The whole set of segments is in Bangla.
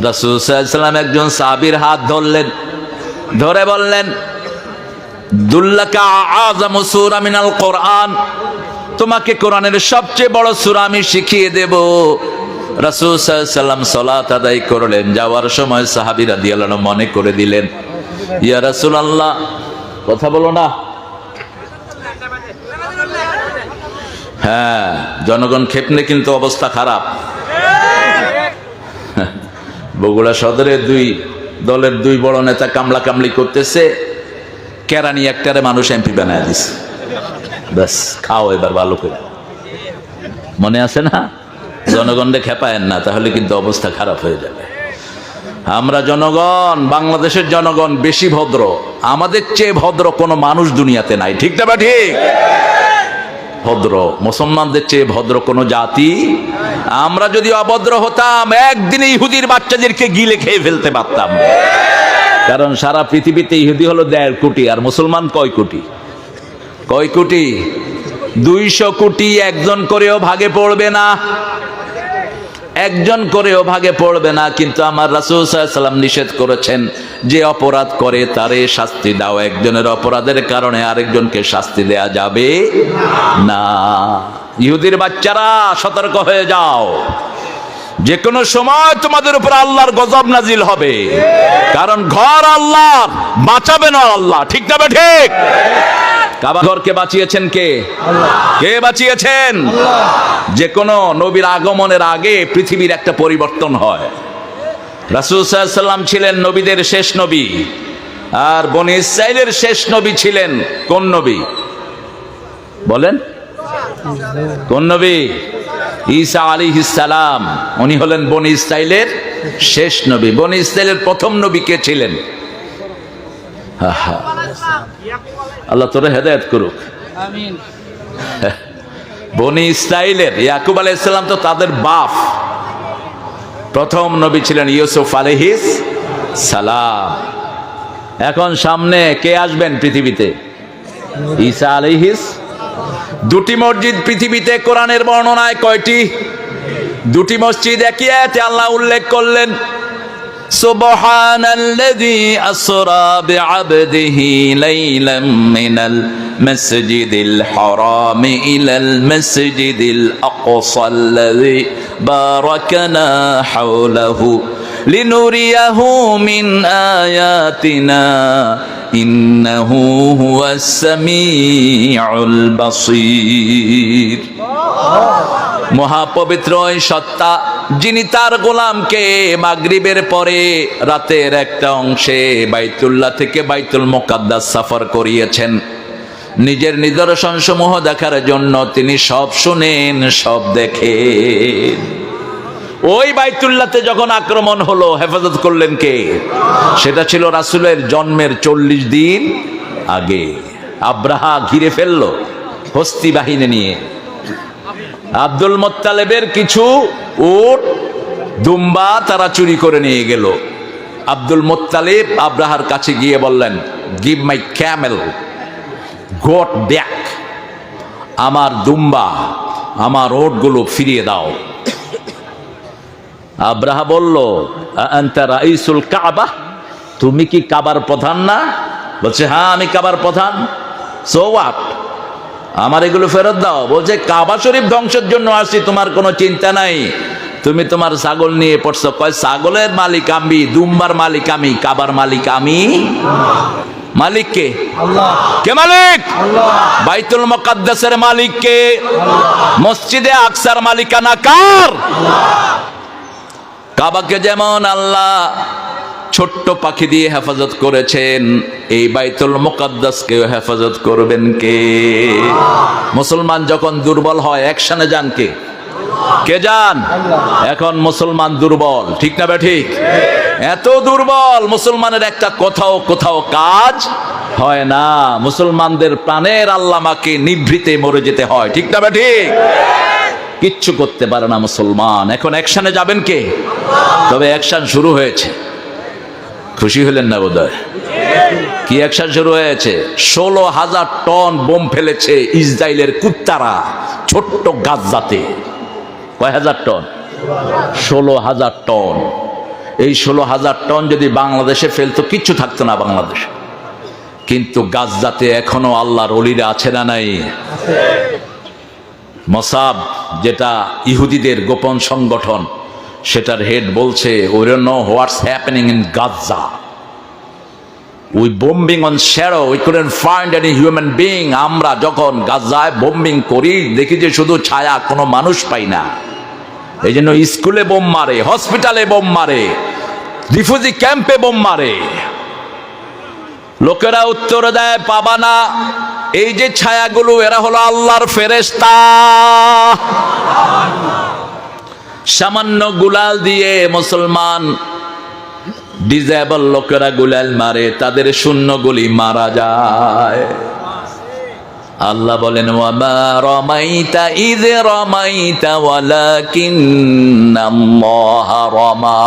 রাসূল সাল্লাল্লাহু আলাইহি ওয়াসাল্লাম একজন সাহাবীর হাত ধরলেন, ধরে বললেন, দুল্লাকা আযামু সূরা মিনাল কোরআন, তোমাকে কোরআনের সবচেয়ে বড় সূরা আমি শিখিয়ে দেব। রাসূল সাল্লাল্লাহু আলাইহি ওয়াসাল্লাম সালাত আদায় করলেন। যাওয়ার সময় সাহাবী রাদিয়াল্লাহু আনহু মনে করে দিলেন, ইয়া রাসূলুল্লাহ, কথা বলো না। হ্যাঁ, জনগণ খেপনে কিন্তু অবস্থা খারাপ। বগুড়া সদরে দুই দলের দুই বড় নেতা কামলা কামলি করতেছে, কেরানি একটারে মানুষ এমপি বানায় দিছে। ব্যাস, খাও এবার ভালো করে। মনে আছে না? জনগণকে খেপায়েন না, তাহলে কিন্তু অবস্থা খারাপ হয়ে যাবে। আমরা জনগণ, বাংলাদেশের জনগণ বেশি ভদ্র, আমাদের চেয়ে ভদ্র কোনো মানুষ দুনিয়াতে নাই। ঠিক না বা ঠিক? ভদ্র, মুসলমানদের চেয়ে ভদ্র কোনো জাতি। আমরা যদি অভদ্র হতাম, একদিনে ইহুদির বাচ্চাদেরকে গিলে খেয়ে ফেলতে পারতাম। কারণ সারা পৃথিবীতে ইহুদি হলো 1.5 কোটি, আর মুসলমান কয় কোটি? কয় কোটি? 200 কোটি। একজন করেও ভাগে পড়বে না, একজন করেও ভাগে পড়বে না। কিন্তু আমার রাসূল সাল্লাল্লাহু আলাইহি ওয়াসাল্লাম নিষেধ করেছেন, যে অপরাধ করে তারে শাস্তি দাও। একজনের অপরাধের কারণে আরেকজনকে শাস্তি দেয়া যাবে না। ইহুদির বাচ্চারা, সতর্ক হয়ে যাও, যে কোনো সময় তোমাদের উপর আল্লাহর গজব নাজিল হবে। কারণ ঘর আল্লাহর, বাঁচাবে না আল্লাহ। ঠিক না বে ঠিক? কাবা ঘরকে বাঁচিয়েছেন কে? কে বাঁচিয়েছেন? যে কোনো নবীর আগমনের আগে পৃথিবীর একটা পরিবর্তন হয়। রাসূল সাল্লাল্লাহু আলাইহি ওয়াসাল্লাম ছিলেন নবীদের শেষ নবী, আর বনি ইসরাইলের শেষ নবী ছিলেন কোন নবী? বলেন, কোন নবী? ঈসা আলাইহিস সালাম। উনি হলেন বনি ইসরাইলের শেষ নবী। বনি ইসরাইলের প্রথম নবী কে ছিলেন? আল্লাহ তোরে হেদায়েত করুক, আমিন। বনি ইসরাইলের ইয়াকুব আলাইহিস সালাম তো তাদের বাপ। প্রথম নবী ছিলেন ইউসুফ আলাইহিস সালাম। এখন সামনে কে আসবেন পৃথিবীতে? ঈসা আলাইহিস। দুটি মসজিদ পৃথিবীতে কোরআনের বর্ণনায় কয়টি? দুটি মসজিদ। একই আয়াতে আল্লাহ উল্লেখ করলেন, সুবহানাল্লাযী আসরা বিআবদিহি লাইলাম মিনাল মাসজিদিল হারাম ইলাল মাসজিদিল আকসাল্লাযী বারাকানা হাওলাহু লিনুরিয়াহু মিন আয়াতিনা ইন্নাহু হুয়াস সামিউল বাসীর। মহাপবিত্র ওই সত্তা, যিনি তার গোলামকে মাগরিবের পরে রাতের একটা অংশে বাইতুল্লাহ থেকে বাইতুল মুকাদ্দাস সফর করিয়েছেন নিজের নিদর্শন সমূহ দেখার জন্য। তিনি সব শুনেন, সব দেখেন। ওই বাইতুল্লাহতে যখন আক্রমণ হলো, হেফাজত করলেন কে? সেটা ছিল রাসূলের জন্মের 40 দিন আগে। আব্রাহা ঘিরে ফেললো হস্তি বাহিনী নিয়ে। আব্দুল মুত্তালিবের কিছু উট, দুম্বা তারা চুরি করে নিয়ে গেল। আব্দুল মুত্তালিব আব্রাহার কাছে গিয়ে বললেন, give my Camel, goat back. আমার দুম্বা, আমার উটগুলো ফিরিয়ে দাও। আব্রাহা বলল, আনতা রাইসুল কাবা, তুমি কি কাবার প্রধান না? বলছে, হ্যাঁ আমি কাবার প্রধান। সো হোয়াট, আমার এগুলো ফেরত দাও। বলছে, কাবা শরীফ ধ্বংসের জন্য আসছি, তোমার কোনো চিন্তা নাই। তুমি তোমার ছাগল নিয়ে পড়ছো। কয়, ছাগলের মালিক আমি, দুম্বার মালিক আমি, কাবার মালিক আমি। মালিক কে? আল্লাহ। কে মালিক? আল্লাহ। বাইতুল মুকাদ্দাসের মালিক কে? আল্লাহ। মসজিদে আকসার মালিকানা কার? আল্লাহ। কাবাকে যেমন আল্লাহ ছোট্ট পাখি দিয়ে হেফাজত করেছেন, এই বাইতুল মুকাদ্দাসকেও হেফাজত করবেন কে? মুসলমান যখন দুর্বল হয় অ্যাকশনে যান কে? কে যান? এখন মুসলমান দুর্বল। ঠিক না বে ঠিক? এত দুর্বল, মুসলমানের একটা কোথাও কাজ হয় না। মুসলমানদের প্রাণের আল্লামাকে নিভৃতে মরে যেতে হয়। ঠিক না বে ঠিক? কিচ্ছু করতে পারে না মুসলমান। এখন অ্যাকশনে যাবেন কে? তবে অ্যাকশন শুরু হয়েছে। খুশি হলেন না বোধহয়? কি অ্যাকশন শুরু হয়েছে? 16,000 টন বোম ফেলেছে ইসরায়েলের কুত্তারা ছোট্ট গাজাতে। কয় হাজার টন? 16,000 টন। এই 16,000 টন যদি বাংলাদেশে ফেলতো কিচ্ছু থাকতো না বাংলাদেশে। কিন্তু গাজ্জাতে এখনো আল্লাহর ওলিরা আছে না নাই? মোসাদ, যেটা ইহুদিদের গোপন সংগঠন, সেটার হেড বলছে, we don't know what's happening in Gaza. We bombing on shadow, we couldn't find any human being. আমরা যখন গাজায় বোম্বিং করি দেখি যে শুধু ছায়া, কোনো মানুষ পাই না। এই জন্য স্কুলে বোম মারে, হসপিটালে বোম মারে, রিফিউজি ক্যাম্পে বোম মারে। লোকেরা উত্তর দেয়, পাবা না, এই যে ছায়াগুলো এরা হলো আল্লাহর ফেরেশতা। সামান্য গুলাল দিয়ে মুসলমান ডিজেবল লোকেরা গুলাল মারে, তাদের শূন্য গুলি মারা যায়। আল্লাহ বলেন, ওয়ামা রামাইতা ইয রামাইতা ওয়ালাকিন্নাল্লাহা রামা।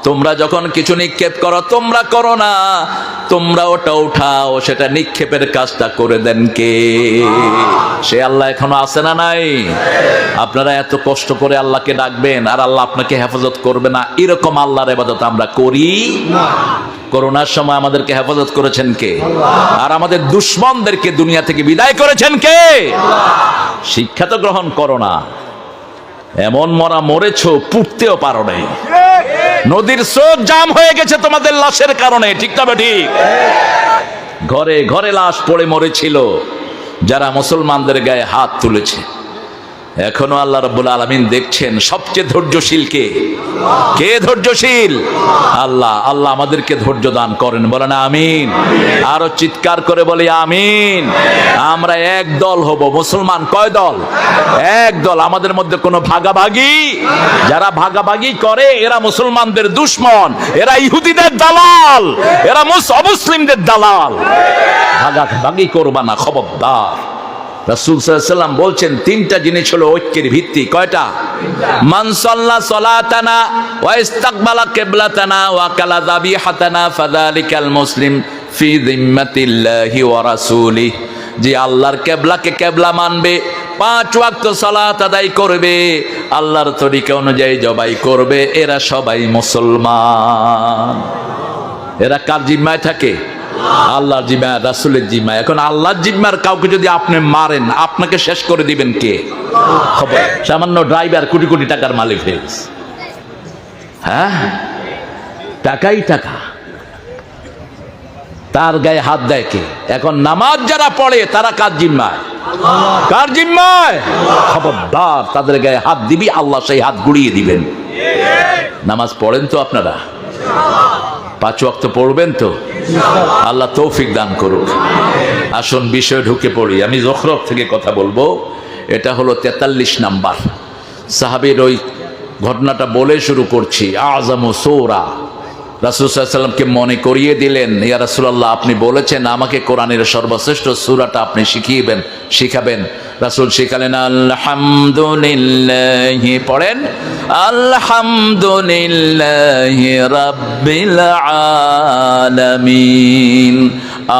তোমরা যখন কিছু নিক্ষেপ করো, তোমরা করো না, তোমরা ওটা উঠাও, সেটা নিক্ষেপের কাজটা করে দেন কে? সে আল্লাহ এখনো আছে না নাই? আপনারা এত কষ্ট করে আল্লাহকে ডাকবেন আর আল্লাহ আপনাকে হেফাজত করবে না, এরকম আল্লাহর ইবাদত আমরা করি না। করোনার সময় আমাদেরকে হেফাজত করেছেন কে? আর আমাদের দুশমনদেরকে দুনিয়া থেকে বিদায় করেছেন কে? শিক্ষা তো গ্রহণ করো না। এমন মরা মরেছো, পুড়তেও পারো নাই। নদীর স্রোত জাম হয়ে গেছে তোমাদের লাশের কারণে, ঠিক না ঠিক? ঘরে ঘরে লাশ পড়ে মরেছিল যারা মুসলমানদের গায়ে হাত তুলেছে। এখনো আল্লাহ রাব্বুল আলামিন দেখছেন সবচেয়ে ধৈর্যশীল কে? কে ধৈর্যশীল? আল্লাহ। আল্লাহ আমাদেরকে ধৈর্য দান করেন, বলেন আমিন। আরো চিৎকার করে বলি আমিন। আমরা এক দল হব। মুসলমান কয় দল? এক দল। আমাদের মধ্যে কোনো ভাগাভাগি, যারা ভাগাভাগি করে এরা মুসলমানদের দুশমন, এরা ইহুদিদের দালাল, এরা অমুসলিমদের দালাল। ভাগাভাগি করবা না, খবরদার। রাসূল সাল্লাল্লাহু আলাইহি ওয়াসাল্লাম বলছেন, তিনটা জিনিস হলো ঐক্যের ভিত্তি। কয়টা? মান সাল্লা সালাতানা ওয়া ইস্তাকবালা কিবলাতানা ওয়া কালা যাবিহাতানা ফাযালিকাল মুসলিম ফি যিম্মাতিল্লাহি ওয়া রাসূলিহি। যে আল্লাহর কিবলাকে কিবলা মানবে, 5 ওয়াক্ত সালাত আদায় করবে, আল্লাহর তরিকা অনুযায়ী জবাই করবে, এরা সবাই মুসলমান। এরা কার জিম্মায় থাকে? আল্লাহর জিম্মায়, রাসূলের জিম্মায়। এখন আল্লাহর জিম্মার কাউকে যদি আপনি মারেন, আপনাকে শেষ করে দিবেন কে? খবর। সামান্য ড্রাইভার কোটি কোটি টাকার মালিক হয়ে গেছে। হ্যাঁ, টাকাই টাকা, তার গায়ে হাত দেয় কে? এখন নামাজ যারা পড়ে তারা কার জিম্মায়? কার জিম্মায়? খবরদার, তাদের গায়ে হাত দিবি, আল্লাহ সেই হাত গুড়িয়ে দিবেন। নামাজ পড়েন তো আপনারা? 5 ওয়াক্ত পড়বেন তো? আল্লাহ তৌফিক দান করুক। আসুন বিষয়ে ঢুকে পড়ি। আমি যখরফ থেকে কথা বলবো। এটা হলো 43 নাম্বার। সাহাবীর ওই ঘটনাটা বলে শুরু করছি। আযমু সূরা, রাসূল সাল্লাল্লাহু আলাইহি ওয়াসাল্লামকে মনে করিয়ে দিলেন, ইয়া রাসূলুল্লাহ, আপনি বলেছেন আমাকে কোরআনের সর্বশ্রেষ্ঠ সূরাটা আপনি শিখাবেন। রাসূল শিখালেন, আলহামদুলিল্লাহি, পড়েন, আলহামদুলিল্লাহি রাব্বিল আলামিন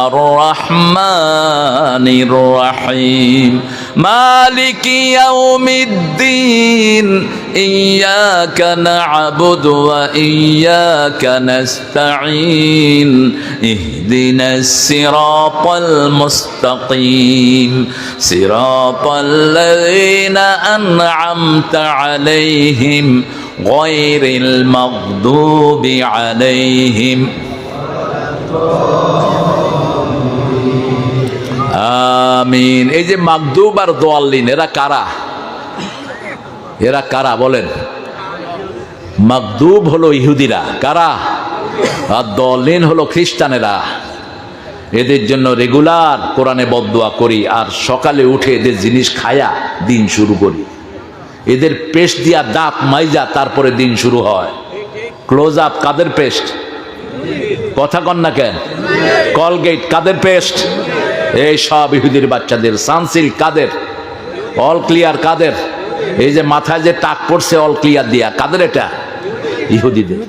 আর রহমানির রহিম মালিকি ইয়াউমিদ্দিন ইয়্যাকা না'বুদু ওয়া ইয়্যাকা নাস্তাঈন ইহদিনাস সিরাতাল মুস্তাকিম সিরাতাল্লাযীনা আন'আমতা আলাইহিম গায়রিল মাগদুবি আলাইহিম। আমিন। এই যে মাগদুব আর দোয়াল্লিন, এরা কারা? এরা কারা বলেন? মাগদুব হলো ইহুদিরা। কারা? আর দোয়াল্লিন হলো খ্রিস্টানেরা। এদের জন্য রেগুলার কোরআনে বদদুয়া করি, আর সকালে উঠে এদের জিনিস খায়া দিন শুরু করি। এদের পেস্ট দিয়া দাঁত মাইজা তারপরে দিন শুরু হয়। ক্লোজ আপ কাদের পেস্ট? কথা কন না কেন? কলগেট কাদের পেস্ট? এই সব ইহুদির বাচ্চাদের। সানসিল্ক কাদের? অল ক্লিয়ার কাদের? এই যে মাথায় যে টাক পড়ছে অল ক্লিয়ার দিয়া, কাদের এটা? ইহুদিদের।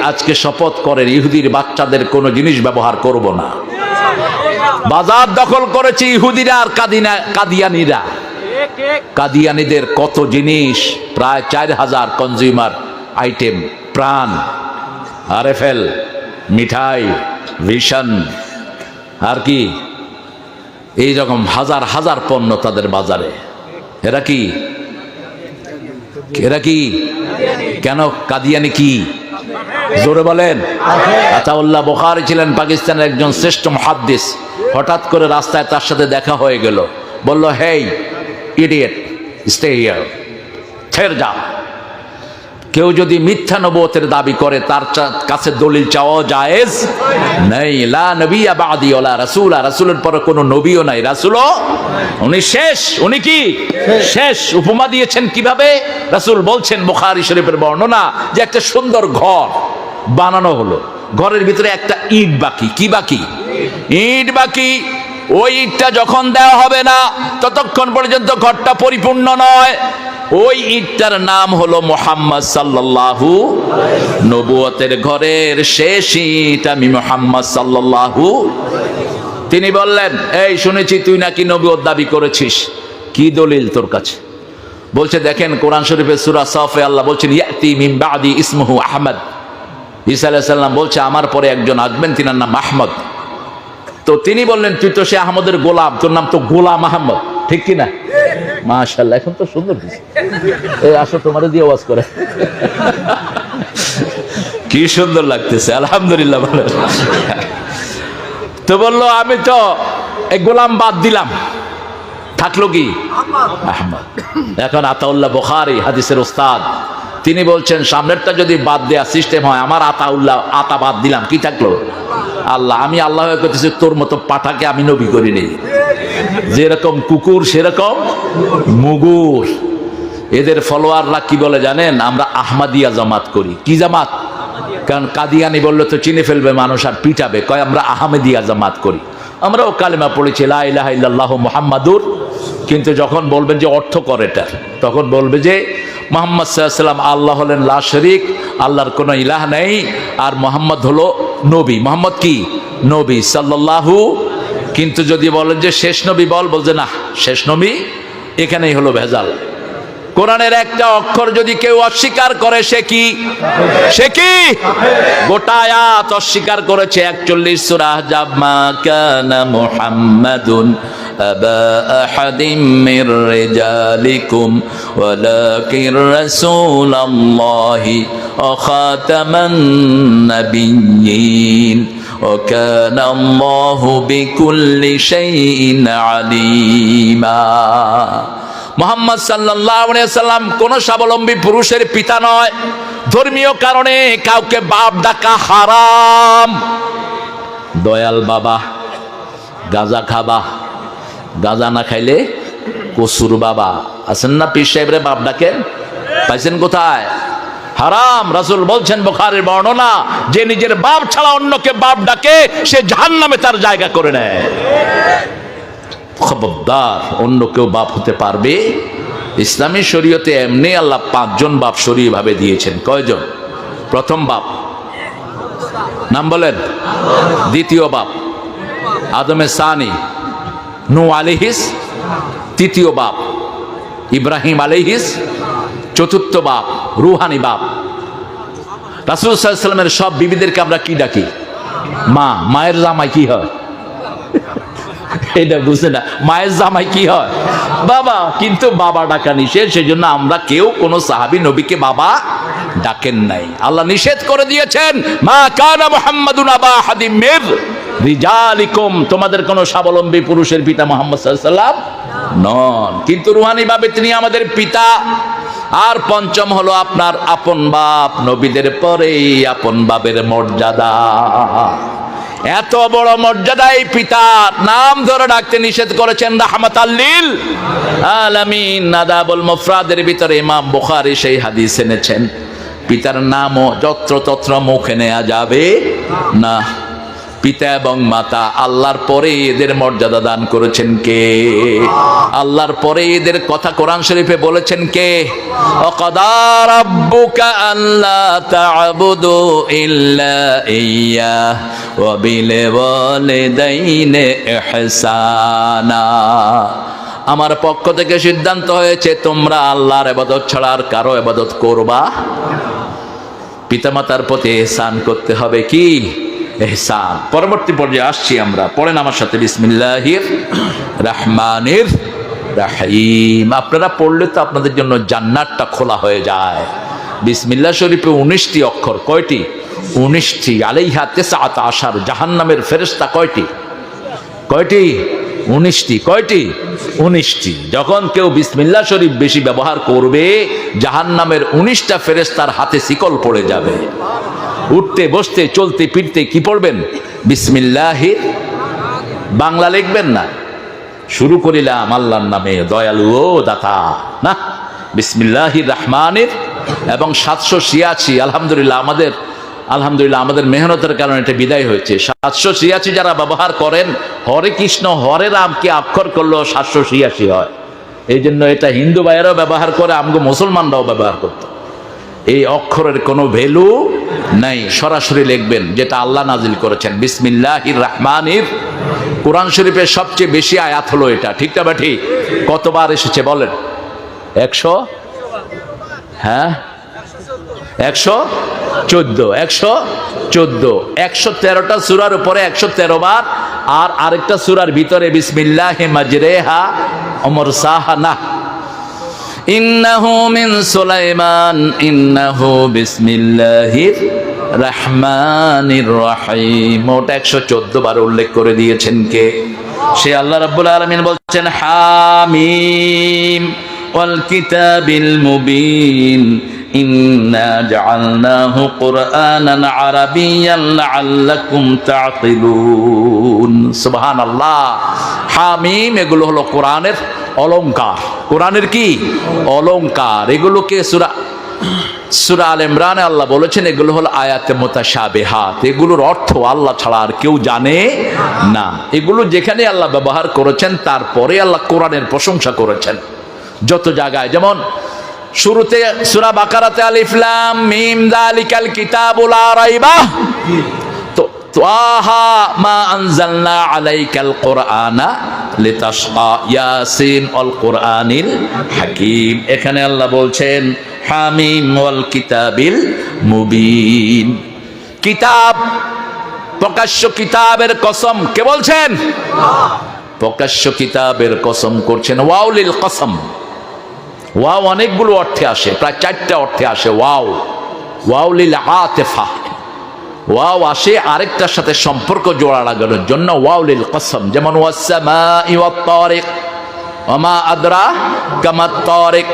আজকে শপথ করেন ইহুদির বাচ্চাদের কোনো জিনিস ব্যবহার করব না। বাজার দখল করেছে ইহুদিরা আর কাদিয়ানিরা। কাদিয়ানিদের কত জিনিস, প্রায় 4000 কনজিউমার আইটেম প্রাণ, আরএফএল, মিঠাই, ভিশন, আর কি এই রকম হাজার হাজার পণ্য তাদের বাজারে। এরা কি কেন কাদিয়ানি কি? জোরে বলেন। আতাউল্লাহ বুখারী ছিলেন পাকিস্তানের একজন শ্রেষ্ঠ মুহাদ্দিস। হঠাৎ করে রাস্তায় তার সাথে দেখা হয়ে গেল। বলল, হেই ইডিয়েট, স্টে হিয়ার, থের যা। কেউ যদি মিথ্যা নবুয়তের দাবি করে তার কাছে দলিল চাওয়া জায়েজ নেই। লা নবিয়্যা বা'দি ওয়ালা রাসূলা, রাসূলের পরে কোনো নবীও নাই, রাসূলও উনি শেষ। উনি কি শেষ? উপমা দিয়েছেন কিভাবে? রাসূল বলছেন, বুখারী শরীফের বর্ণনা, যে একটা সুন্দর ঘর বানানো হলো, ঘরের ভিতরে একটা ইট বাকি। কি বাকি? ইট বাকি। ওই ইটটা যখন দেওয়া হবে না ততক্ষণ পর্যন্ত ঘরটা পরিপূর্ণ নয়। ওই ইটটার নাম হলো মুহাম্মদ সাল্লাল্লাহু, নবুয়তের ঘরের শেষ ইট আমি মুহাম্মদ সাল্লাল্লাহু। তিনি বললেন, এই শুনেছি তুই নাকি নবুয়ত দাবি করেছিস, কি দলিল তোর কাছে? বলছে, দেখেন কোরআন শরীফের সূরা সাফে আল্লাহ বলছেন, ইয়াতি মিন বাদি ইসমুহু আহমদ। ঈসা আলাইহিস সালাম বলছে, আমার পরে একজন আসবেন, তিনার নাম আহমদ। তো তিনি বললেন, তুই তো সে আহমদের গোলাম, তোর নাম তো গোলাম আহমদ, ঠিক কি না? মাশাআল্লাহ, এখন তো সুন্দর দিছে। এই আসো তোমারে দিয়ে ওয়াজ করে, কি সুন্দর লাগতেছে, আলহামদুলিল্লাহ। বলে তো বললো, আমি তো এই গোলাম বাদ দিলাম, থাকলো কি আহমদ। এখন আতাউল্লাহ বুখারী হাদিসের ওস্তাদ, তিনি বলছেন, সামনেরটা যদি বাদ দেয়া সিস্টেম হয়, আমার আতাউল্লাহ, আতা বাদ দিলাম, কি থাকলো? আল্লাহ। আমি আল্লাহ করতেছি, তোর মতো পাঠাকে আমি নবী করিনি। যেরকম কুকুর সেরকম মুগুর। এদের ফলোয়াররা কি বলে জানেন? আমরা আহমদিয়া জামাত করি। কি জামাত? কারণ কাদিয়ানি বললে তো চিনে ফেলবে মানুষ আর পিটাবে, কয় আমরা আহমদিয়া জামাত করি। আমরাও কালেমা পড়েছি, লা ইলাহা ইল্লাল্লাহু মুহাম্মাদুর, কিন্তু যখন বলবেন যে অর্থ করে এটা, তখন বলবে যে মুহাম্মদ সাল্লাল্লাহু আলাইহি ওয়াসাল্লাম আল্লাহ হলেন লা শরীক, আল্লাহর কোনো ইলাহ নেই, আর মুহাম্মদ হলো নবী। মুহাম্মদ কি? নবী সাল্লাল্লাহু। কিন্তু যদি বলেন যে শেষ নবী বলছে না, শেষ নবী, এখানেই হলো ভেজাল। কোরআনের একটা অক্ষর যদি কেউ অস্বীকার করে, সে কি? গোটা আয়াত অস্বীকার করেছে। 41 সূরা আহজাব, মা কানা মুহাম্মাদুন আবা আহাদিম মির রিজালিকুম ওয়ালাকিন রাসূলুল্লাহি ওয়া খাতামান নাবিয়্যিন ওয়া কানা আল্লাহু বিকুল্লি শাইইন আলিমা। মুহাম্মদ সাল্লাল্লাহু আলাইহি সাল্লাম কোন স্বাবলম্বী পুরুষের পিতা নয়। ধর্মীয় কারণে কাউকে বাপ ডাকা হারাম। দয়াল বাবা, গাঁজা খাবা, গাঁজা না খাইলে কসুর বাবা। আছেন না পীর সাহেবরে বাপ ডাকেন? পাইছেন কোথায়? হারাম। রাসূল বলছেন, বুখারীর বর্ণনা, যে নিজের বাপ ছাড়া অন্যকে বাপ ডাকে সে জাহান্নামে তার জায়গা করে নেয়। খবরদার, অন্য কেউ বাপ হতে পারবে? ইসলামী শরীয়তে এমনি আল্লাহ 5 জন বাপ শরীয় ভাবে দিয়েছেন। কয়জন? প্রথম বাপ নাম বলেন। দ্বিতীয় বাপ আদমে সানি নূহ আলাইহিস। তৃতীয় বাপ ইব্রাহিম আলাইহিস। চতুর্থ বাপ রুহানি বাপ। রাসূল সাল্লাল্লাহু আলাইহি ওয়াসাল্লামের সব বিবিদেরকে আমরা কি ডাকি? মা। মায়ের জামাই কি হয়? এটা বুঝে না। মায়ের জামাই কি হয়? বাবা। কিন্তু বাবা ডাকা নিষেধ, সেজন্য আমরা কেউ কোন সাহাবী নবীকে বাবা ডাকেন নাই। আল্লাহ নিষেধ করে দিয়েছেন, মা কানা মুহাম্মাদুন আবা আহাদিম মির রিজালিকুম, তোমাদের কোন স্বাবলম্বী পুরুষের পিতা মুহাম্মদ সাল্লাল্লাহু আলাইহি ওয়াসাল্লাম নন। কিন্তু রুহানি ভাবে তিনি আমাদের পিতা। আর পঞ্চম হলো আপনার আপন বাপ। নবীদের পরে আপন বাপের মর্যাদা। এত বড় মর্যাদা এই পিতার নাম ধরে ডাকতে নিষেধ করেছেন রাহমাতাল লিল আলামিন। আদাবুল মুফরাদের ভিতরে ইমাম বুখারী সেই হাদিস এনেছেন, পিতার নামও যত্রতত্র মুখে নেওয়া যাবে না। পিতা এবং মাতা, আল্লাহর পরে এদের মর্যাদা দান করেছেন কে? আল্লাহর পরে এদের কথা কোরআন শরীফে বলেছেন কে? ওয়াকাদা রাব্বুকা আল্লা তা'বুদু ইল্লা ইয়্যাহ ওয়া বিল ওয়ালিদাইনি ইহসানা। আমার পক্ষ থেকে সিদ্ধান্ত হয়েছে তোমরা আল্লাহর ইবাদত ছাড়া আর কারো ইবাদত করবা। পিতামাতার প্রতি ইহসান করতে হবে। কি ইহসান? পরবর্তী পর্যায়ে আসছি আমরা। পড়েন আমার সাথে, বিসমিল্লাহির রহমানির রহিম। আপনারা পড়লে তো আপনাদের জন্য জান্নাতটা খোলা হয়ে যায়। বিসমিল্লাহ শরীফে 19টি অক্ষর। কয়টি? 19টি। আলাইহা তিসআত আশার। জাহান্নামের ফেরেশতা কয়টি? কয়টি? 19টি। কয়টি? 19টি। যখন কেউ বিসমিল্লাহ শরীফ বেশি ব্যবহার করবে, জাহান্নামের 19টা ফেরেশতার হাতে শিকল পড়ে যাবে। উঠতে বসতে চলতে ফিরতে কি পড়বেন? বিসমিল্লাহির। বাংলা লিখবেন না, শুরু করিলাম আল্লাহর নামে, দয়ালু ও দাতা। না, বিসমিল্লাহির রহমানির। এবং 786, আলহামদুলিল্লাহ আমাদের মেহনতের কারণে এটা বিদায় হয়েছে। 786 যারা ব্যবহার করেন, হরে কৃষ্ণ হরে রাম কি অক্ষর করলেও 786 হয়। এই জন্য এটা হিন্দু ভাইয়েরাও ব্যবহার করে, আমগো মুসলমানরাও ব্যবহার করত। এই অক্ষরের কোনো ভ্যালু নাই। সরাসরি লিখবেন যেটা আল্লাহ নাজিল করেছেন, বিসমিল্লাহির রহমানির। কোরআন শরীফের সবচেয়ে বেশি আয়াত হলো এটা, ঠিক না? ঠিক। কতবার এসেছে বলেন? 100? হ্যাঁ, 114। 113টা সূরার উপরে 113 বার। আর আরেকটা সূরার ভিতরে বিসমিল্লাহি মাজরেহা ওয়া মুরসাহা। না, ইন্নাহু মিন সুলাইমান ইন্নাহু বিসমিল্লাহির রহমানির রহিম। মোট 114 বার উল্লেখ করে দিয়েছেন কে? সে আল্লাহ রাব্বুল আলামিন বলছেন, হামিম ওয়াল কিতাবিল মুবিন ইন্না জাআলনাহু কুরআনান আরাবিয়্যান লাআল্লাকুম তা'কিলুন। সুবহানাল্লাহ। হামিম এগুলো হলো কোরআনের অলংকার। কোরআনের কি? অলংকার। এগুলোকে সূরা আল ইমরানে আল্লাহ বলেছেন এগুলো হলো আয়াতে মুতাশাবিহাত। এগুলোর অর্থ আল্লাহ ছাড়া আর কেউ জানে না। এগুলো যেখানে আল্লাহ ব্যবহার করেছেন, তারপরে আল্লাহ কোরআনের প্রশংসা করেছেন যত জায়গায়। যেমন শুরুতে সূরা বাকারাতে আলিফ লাম মিম যালিকাল কিতাবু লা রাইবা তাহা মা আনজালনা আলাইকাল কুরআনা লিতাশকা ইয়াসিন ওয়াল কুরআনিল হাকিম। এখানে আল্লাহ বলছেন হামিম ওয়াল কিতাবিল মুবিন। কিতাব, প্রকাশ্য কিতাবের কসম কে বলছেন? প্রকাশ্য কিতাবের কসম করছেন। ওয়াউলিল কসম। ওয়াও অনেকগুলো অর্থে আসে, প্রায় 4টা অর্থে আসে। ওয়াউলিল আতিফা। ওয়াও আসে আরেকটার সাথে সম্পর্ক জোড়া লাগানোর জন্য। ওয়াউলিল কসম, যেমন ওয়াস-সামাই ওয়াত-তারিক ওয়া মা আদরাকা মাত-তারিক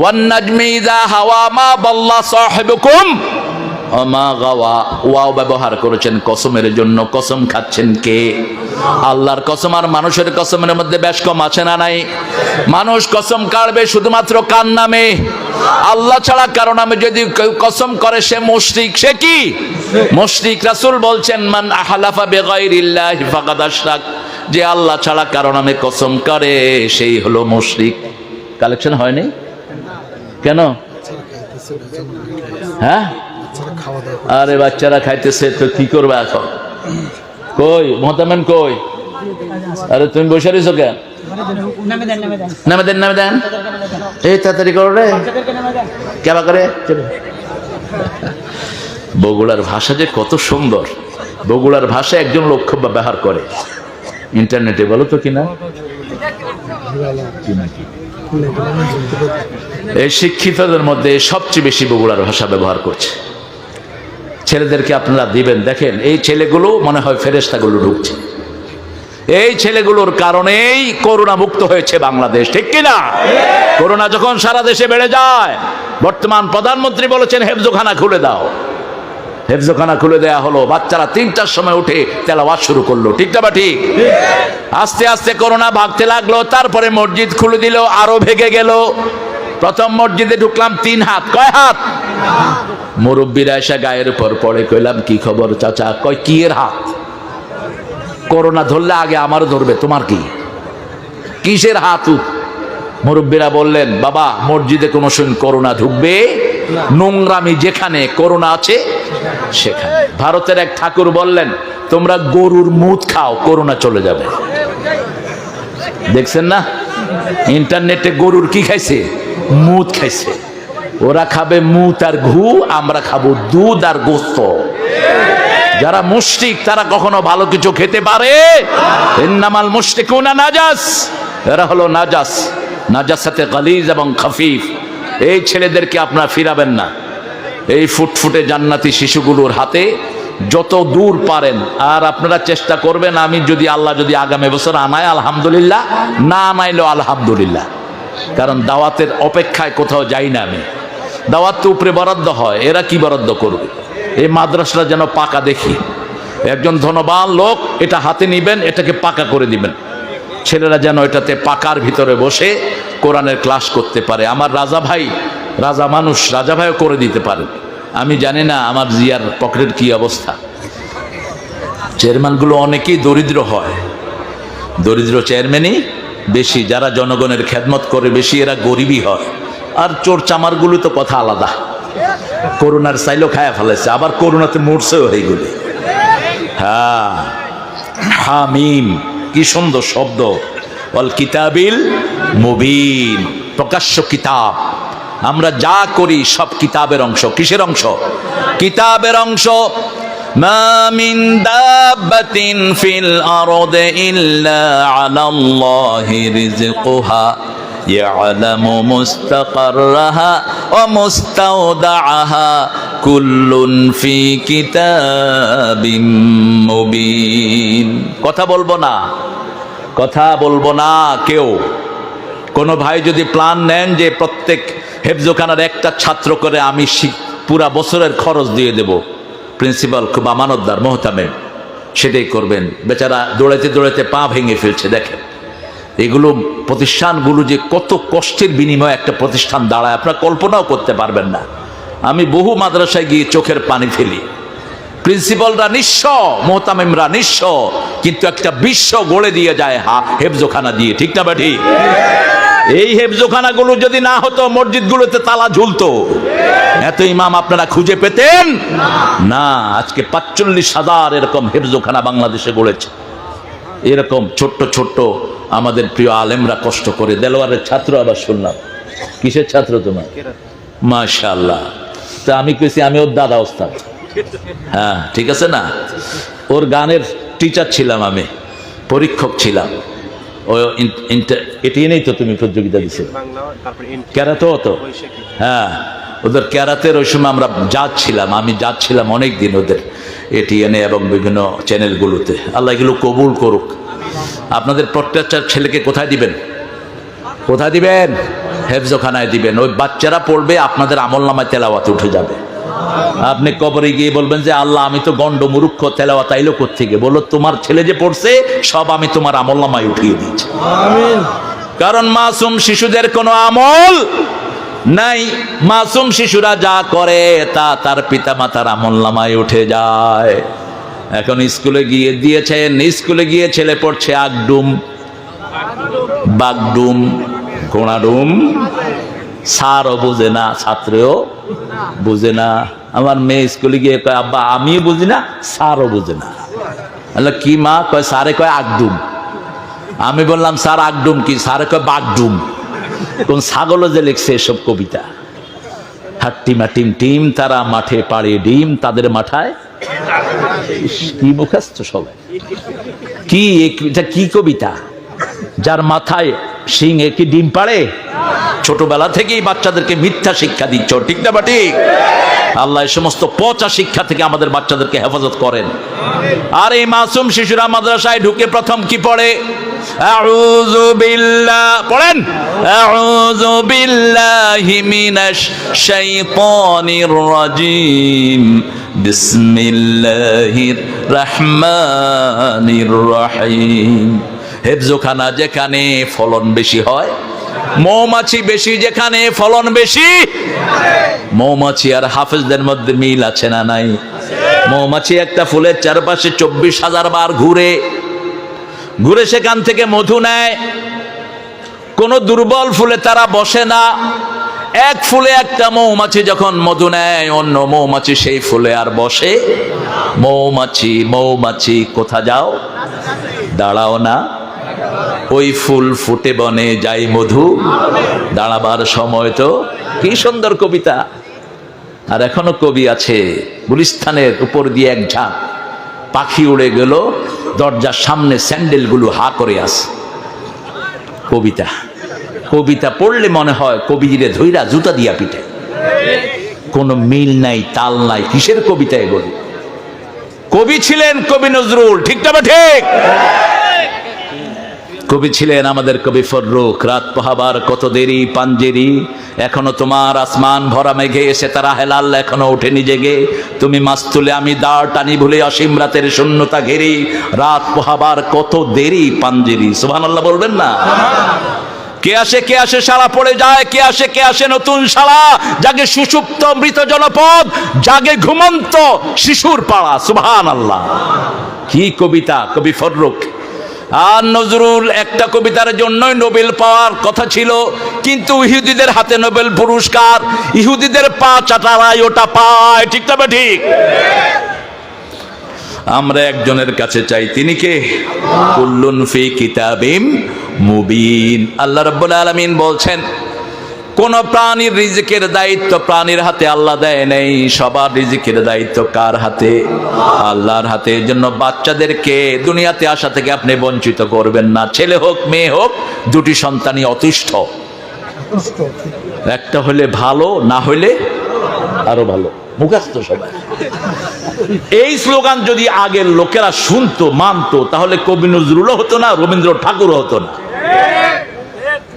ওয়ান নাজমি ইযা হাওয়া মা দাল্লা সাহিবুকুম ওয়া মা গাওয়া। ওয়াও ব্যবহার করেছেন কসমের জন্য। কসম খাচ্ছেন কে? আল্লাহর কসম আর মানুষের কসমের মধ্যে বেশ কম আছে না নাই? মানুষ কসম কাটবে শুধুমাত্র কার নামে? আল্লাহ ছাড়া কারো নামে যদি কেউ কসম করে সে মুশরিক। সে কি? মুশরিক। রাসূল বলছেন মান আহলাফা বিগাইরিল্লাহি ফাকাদ আশরাক। যে আল্লাহ ছাড়া কারো নামে কসম করে সেই হলো মুশরিক। কালেকশন হয়নি কেন? হ্যাঁ, আরে বাচ্চারা খাইতেছে তো কি করবে এখন? কই মোহতামেন কই? আরে তুমি বসে রয়েছো কেন? নামে দেন। এই তাড়াতাড়ি করো রে, কেবা করে। বগুড়ার ভাষা যে কত সুন্দর। বগুড়ার ভাষা একজন লোক খুব ব্যবহার করে ইন্টারনেটে, বলো তো কিনা? এই শিক্ষিতদের মধ্যে সবচেয়ে বেশি বগুড়ার ভাষা ব্যবহার করছে। ছেলেদেরকে আপনারা দিবেন, দেখেন এই ছেলেগুলো মনে হয় ফেরেশতাগুলো ঢুকছে। এই ছেলেগুলোর কারণেই করোনা মুক্ত হয়েছে বাংলাদেশ, ঠিক কিনা? করোনা যখন সারা দেশে বেড়ে যায়, বর্তমান প্রধানমন্ত্রী বলেছেন হেফজখানা খুলে দাও। হেফজখানা খুলে দেয়া হলো। বাচ্চারা 3টার সময় উঠে তেলাওয়াত শুরু করলো, ঠিক না? ঠিক। আস্তে আস্তে করোনা ভাগতে লাগলো। তারপরে মসজিদ খুলে দিল, আরো ভেঙে গেল। প্রথম মসজিদে ঢুকলাম 3 হাত। কয় হাত? মুরব্বীরা এসে গায়ের উপর পড়ে। কইলাম কি খবর চাচা? কয় কি এর হাত? করোনা ধরলে আগে আমারও ধরবে, তোমার কি? কিসের হাত? মুরব্বীরা বললেন বাবা মসজিদে কোনো সময় করোনা ঢুকবে? নোংরামি যেখানে করোনা আছে সেখানে। ভারতের এক ঠাকুর বললেন তোমরা গরুর মুত খাও, করোনা চলে যাবে। দেখছেন না ইন্টারনেটে গরুর কি খাইছে? মুত খাইছে। ওরা খাবে মুত আর ঘু, আমরা খাবো দুধ আর গোস্ত। যারা মুশরিক তারা কখনো ভালো কিছু খেতে পারে? ইন্নামাল মুশরিকুনা নাজাস, এরা হলো নাজাস, নাজাসাতে গালিজ এবং খাফিফ। এই ছেলেদেরকে আপনারা ফিরাবেন না। এই ফুটফুটে জান্নাতি শিশুগুলোর হাতে যত দূর পারেন। আর আপনারা চেষ্টা করবেন, আমি যদি আল্লাহ যদি আগামী বছর আনায় আলহামদুলিল্লাহ, না আনাইলেও আলহামদুলিল্লাহ, কারণ দাওয়াতের অপেক্ষায় কোথাও যাই না আমি। দাওয়াত তো উপরে বরাদ্দ হয়, এরা কি বরাদ্দ করবে? এই মাদ্রাসাটা যেন পাকা দেখি। একজন ধনবান লোক এটা হাতে নিবেন, এটাকে পাকা করে দিবেন, ছেলেরা যেন এটাতে পাকার ভিতরে বসে কোরআনের ক্লাস করতে পারে। আমার রাজা ভাই, রাজা মানুষ, রাজা ভাইও করে দিতে পারেন। আমি জানি না আমার জিয়ার পকেটের কি অবস্থা। চেয়ারম্যানগুলো অনেকেই দরিদ্র হয়, দরিদ্র চেয়ারম্যানই বেশি, যারা জনগণের খেদমত করে বেশি এরা গরিবই হয়। আর চোর চামারগুলো তো কথা আলাদা, করোনার চাইলো খায়া ফেলেছে, আবার করোনাতে মরছেও এইগুলি। হ্যাঁ, হামিম, কি সুন্দর শব্দ। ওয়াল কিতাবিল মুবিন, প্রকাশ্য কিতাব। আমরা যা করি সব কিতাবের অংশ। কিসের অংশ? কিতাবের অংশ। মা মিন দাব্বাতিন ফিল আরদি ইল্লা আলাল্লাহি রিজকুহা ইয়ালামু মুস্তাকাররাহা ওয়া মুস্তাওদাআহা কুল্লুন ফি কিতাবিম মুবিন। কথা বলবো না, কথা বলবো না কেউ। কোনো ভাই যদি প্ল্যান নেন যে প্রত্যেক হেফজোখানার একটা ছাত্র করে আমি পুরা বছরের খরচ দিয়ে দেব, প্রিন্সিপাল খুব আমানতদার মোহতামেম, সেটাই করবেন। বেচারা দৌড়াইতে দৌড়াইতে পা ভেঙে ফেলছে। দেখেন এগুলো প্রতিষ্ঠানগুলো যে কত কষ্টের বিনিময়ে একটা প্রতিষ্ঠান দাঁড়ায়, আপনারা কল্পনাও করতে পারবেন না। আমি বহু মাদ্রাসায় গিয়ে চোখের পানি ফেলি। প্রিন্সিপালরা নিঃস্ব, মোহতামিমরা নিঃস্ব, কিন্তু একটা বিশ্ব গড়ে দিয়ে যায় হেফজোখানা দিয়ে। ঠিক না ব্যাঠি? এই হেফজোখানাগুলো যদি না হতো মসজিদগুলোতে তালা ঝুলতো। এত ইমাম আপনারা খুঁজে পেতেন না। আজকে ৪৫,০০০ এরকম হেফজোখানা বাংলাদেশে গড়েছে। এরকম ছোট্ট ছোট্ট আমাদের প্রিয় আলেমরা কষ্ট করে। দেলোয়ারের ছাত্র আবার শুনলাম। কিসের ছাত্র তোমার? মাশাআল্লাহ। তা আমি কইছি আমি ওর দাদা ওস্তাদ। হ্যাঁ ঠিক আছে না? ওর গানের টিচার ছিলাম আমি, পরীক্ষক ছিলাম। ও এটি নেই তো, তুমি প্রতিযোগিতা দিছে ক্যারাতেও তো। হ্যাঁ, ওদের ক্যারাতের ওই সময় আমরা যাচ্ছিলাম, আমি যাচ্ছিলাম অনেক দিন ওদের এটিএনএ এবং বিভিন্ন চ্যানেলগুলোতে। আল্লাহ এগুলো কবুল করুক। আপনাদের প্রত্যেকটা ছেলেকে কোথায় দিবেন? কোথায় দিবেন? হেফজোখানায় দিবেন। ওই বাচ্চারা পড়বে, আপনাদের আমলনামায় তেলাওয়াতে উঠে যাবে। আপনি কবরে গিয়ে বলবেন যে আল্লাহ আমি তো গন্ড মূর্খ, তেলাওয়াত আইলো কোত্থেকে? বলো তোমার ছেলে যে পড়ছে সব আমি তোমার আমলনামায় উঠিয়ে দিয়েছি। আমিন। কারণ মাসুম শিশুদের কোনো আমল নাই। মাসুম শিশুরা যা করে তা তার পিতা মাতার আমলনামায় উঠে যায়। এখন স্কুলে গিয়ে দিয়েছেন, স্কুলে গিয়ে ছেলে পড়ছে আগডুম, বাগডুম, কোণাডুম। স্যারও বুঝে না, ছাত্রও বুঝে না। আমার মেয়ে স্কুলে গিয়ে কয় আব্বা আমিও বুঝি না, স্যারও বুঝে না। কি মা? কয় স্যারে কয় আগডুম। আমি বললাম স্যার আগডুম কি? স্যারে কয় বাগডুম। কোন ছাগল যে লিখছে এসব কবিতা। হাট্টিমা টিম টিম তারা মাঠে পাড়ে ডিম, তাদের মাথায় কি মুখস্থ সবাই। কি এটা কি কবিতা? যার মাথায় সিং এ কি ডিম পাড়ে? ছোটবেলা থেকেই বাচ্চাদেরকে মিথ্যা শিক্ষা দিচ্ছ। ঠিক না বা ঠিক? আল্লাহ এই সমস্ত পচা শিক্ষা থেকে আমাদের বাচ্চাদেরকে হেফাজত করেন। আর এই মাসুম শিশুরা মাদ্রাসায় ঢুকে প্রথম কি পড়ে? আউযু বিল্লাহ পড়েন। আউযু বিল্লাহি মিনাশ শাইতানির রাজিম। বিসমিল্লাহির রহমানির রহিম। হেফজোখানা যেখানে ফলন বেশি হয়, মৌমাছি বেশি যেখানে ফলন বেশি। মৌমাছি আর হাফেজদের মধ্যে মিল আছে না নাই? মৌমাছি একটা ফুলের চারপাশে ২৪,০০০ বার ঘুরে ঘুরে সেখান থেকে মধু নেয়। কোন দুর্বল ফুলে তারা বসে না। এক ফুলে একটা মৌমাছি যখন মধু নেয়, অন্য মৌমাছি সেই ফুলে আর বসে। মৌমাছি মৌমাছি কোথা যাও? দাঁড়াও না, ওই ফুল ফুটে বনে যাই মধু দাঁড়াবার সময় তো। কি সুন্দর কবিতা। আর এখনো কবি আছে, গুলিস্তানের উপর দিয়ে এক ঝাঁক পাখি উড়ে গেল, দরজার সামনে স্যান্ডেলগুলো হা করে আছে। কবিতা, কবিতা পড়লে মনে হয় কবিরে ধইরা জুতা দিয়া পিঠে। কোনো মিল নাই, তাল নাই, কিসের কবিতা এগুলো? কবি ছিলেন কবি নজরুল, ঠিক না ঠিক? কবি ছিলেন আমাদের কবি ফররুখ। রাত পোহাবার কত দেরি পাঞ্জেরি, এখনো তোমার আসমান ভরা মেঘে এসে তারা হেলাল এখনো ওঠেনি জেগে। তুমি মাছ তুলে আমি দাঁড় টানি ভুলে অসীম রাতের শূন্যতা ঘেরি। রাত পোহাবার কত দেরি পাঞ্জেরি। সুবহানাল্লাহ বলবেন না? কে আসে সারা পড়ে যায়, কে আসে নতুন সারা। জাগে সুষুপ্ত মৃত জনপদ, জাগে ঘুমন্ত শিশুর পাড়া। সুবহানাল্লাহ। কি কবিতা কবি ফররুখ। আর নজরুল একটা কবিতার জন্যই নোবেল পাওয়ার কথা ছিল, কিন্তু ইহুদিদের হাতে নোবেল পুরস্কার, ইহুদিদের পা চাটারাই ওটা পায়, ঠিক তবে ঠিক। আমরা একজনের কাছে চাই, তিনি কে? কুল্লুন ফি কিতাবিম মুবিন। আল্লাহ রাব্বুল আলামিন বলছেন, কোন প্রাণীর রিজিকের দায়িত্ব প্রাণীর হাতে আল্লাহ দেয় নেই। সবার রিজিকের দায়িত্ব কার হাতে? আল্লাহর হাতে। এর জন্য বাচ্চাদেরকে দুনিয়াতে আসা থেকে আপনি বঞ্চিত করবেন না। ছেলে হোক মেয়ে হোক, দুটি সন্তানই অতিষ্ঠ। একটা হলে ভালো, না হলে আরো ভালো। মুখস্থ সবাই। এই স্লোগান যদি আগের লোকেরা শুনতো, মানতো, তাহলে কবি নজরুলও হতো না, রবীন্দ্র ঠাকুরও হতো না।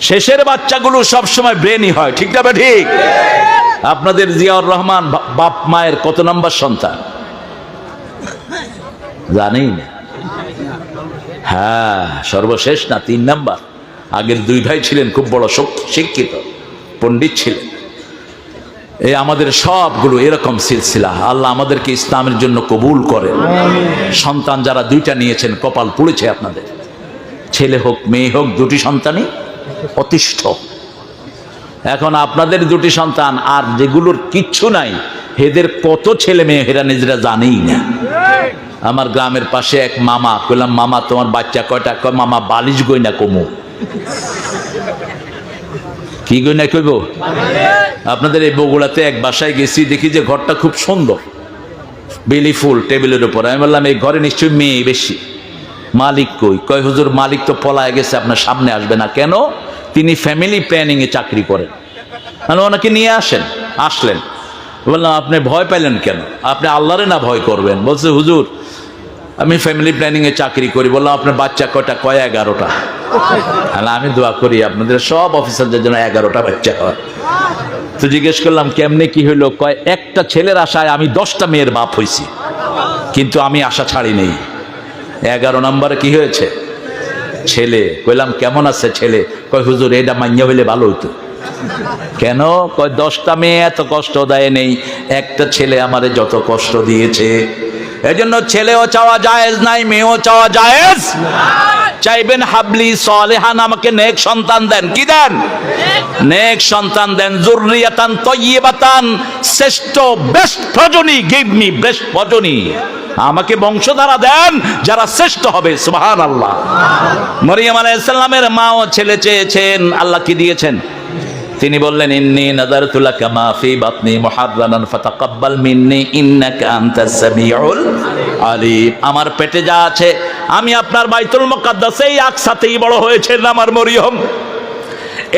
শেষের বাচ্চাগুলো সবসময় ব্রেনই হয়, ঠিক না ঠিক? আপনাদের জিয়াউর রহমান বাপ মায়ের কত নাম্বার সন্তান জানেই না? হ্যাঁ, সর্বশেষ না, 3 নাম্বার। আগের 2 ভাই ছিলেন খুব বড় শিক্ষিত পণ্ডিত ছিলেন। এই আমাদের সবগুলো এরকম সিলসিলা। আল্লাহ আমাদেরকে ইসলামের জন্য কবুল করেন। সন্তান যারা 2টা নিয়েছেন, কপাল পুড়েছে আপনাদের। ছেলে হোক মেয়ে হোক, 2টি সন্তানই অতিষ্ঠ। এখন আপনাদের 2টি সন্তান, আর যেগুলোর কিচ্ছু নাই, এদের কত ছেলে মেয়ে এরা নিজেরা জানেই না। আমার গ্রামের পাশে এক মামা, কইলাম মামা তোমার বাচ্চা কয়টা? কয় মামা বালিশ গয়না কমু। কি গয়না কইব? আপনাদের এই বগুড়াতে এক বাসায় গেছি, দেখি যে ঘরটা খুব সুন্দর, বেলি ফুল টেবিলের উপর। আমি বললাম এই ঘরে নিশ্চয়ই মেয়ে বেশি। মালিক কই? কয় হুজুর মালিক তো পলায় গেছে, আপনার সামনে আসবে না। কেন? তিনি ফ্যামিলি প্ল্যানিং এ চাকরি করেন। ওনাকে নিয়ে আসেন। আসলেন, বললাম আপনি ভয় পাইলেন কেন? আপনি আল্লাহরে না ভয় করবেন? বলছে হুজুর আমি ফ্যামিলি প্ল্যানিং এ চাকরি করি। বললাম আপনার বাচ্চা কয়টা? কয় 11টা। আমি দোয়া করি আপনাদের সব অফিসারদের জন্য 11টা বাচ্চা হয়। তো জিজ্ঞেস করলাম কেমনে কি হইলো? কয় একটা ছেলের আশায় আমি 10টা মেয়ের বাপ হইছি, কিন্তু আমি আশা ছাড়ি নেই। 11 নম্বরে কি হয়েছে? ছেলে। কইলাম কেমন আছে ছেলে? কয় হুজুর এটা মাইয়া হইলে ভালো হইতো। কেন? কয় 10টা মেয়ে এত কষ্ট দেয় নেই, একটা ছেলে আমারে যত কষ্ট দিয়েছে। এজন্য ছেলেও চাওয়া জায়েজ নাই, মেয়েও চাওয়া জায়েজ। চাইবেন হাবলি সালেহান, আমাকে নেক সন্তান দেন। কি দেন? নেক সন্তান দেন। যুররিয়াতান তাইয়্যিবাতান, শ্রেষ্ঠ বেস্ট প্রজনী। গিভ মি বেস্ট প্রজনী। আমাকে বংশধারা দেন যারা শ্রেষ্ঠ হবে। সুবহানাল্লাহ। মরিয়ম আলাইহিস সালামের মাও ছেলে চেয়েছেন, আল্লাহ কি দিয়েছেন? তিনি বললেন ইন্নী নাযারতু লাকা মা ফি বাতনি মুহাররারান ফাতাকাব্বাল মিন্নী ইন্নাকা আনতাস সামিউল আলিম। আমার পেটে যা আছে, আমি আপনার বাইতুল মুকাদ্দাসে এই আকসাতেই বড় হয়েছেন আমার মরিয়ম।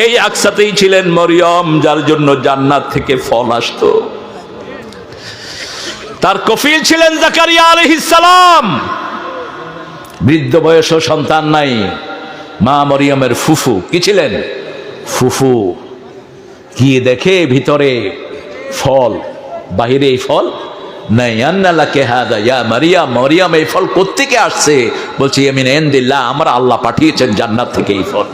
এই আকসাতেই ছিলেন মরিয়ম, যার জন্য জান্নাত থেকে ফল আসতো। তার কফিল ছিলেন জাকারিয়া আলাইহিস সালাম। বৃদ্ধ বয়সও সন্তান নাই। মা মরিয়মের ফুফু কি ছিলেন? ফুফু। গিয়ে দেখে ভিতরে ফল, বাহিরে এই ফল নাই। আন্না লাকা হাযা ইয়া মারিয়াম। মরিয়ম এই ফল কোত্থেকে আসছে? বলছে মিন ইনদিল্লাহ, আমরা আল্লাহ পাঠিয়েছেন জান্নাত থেকে এই ফল।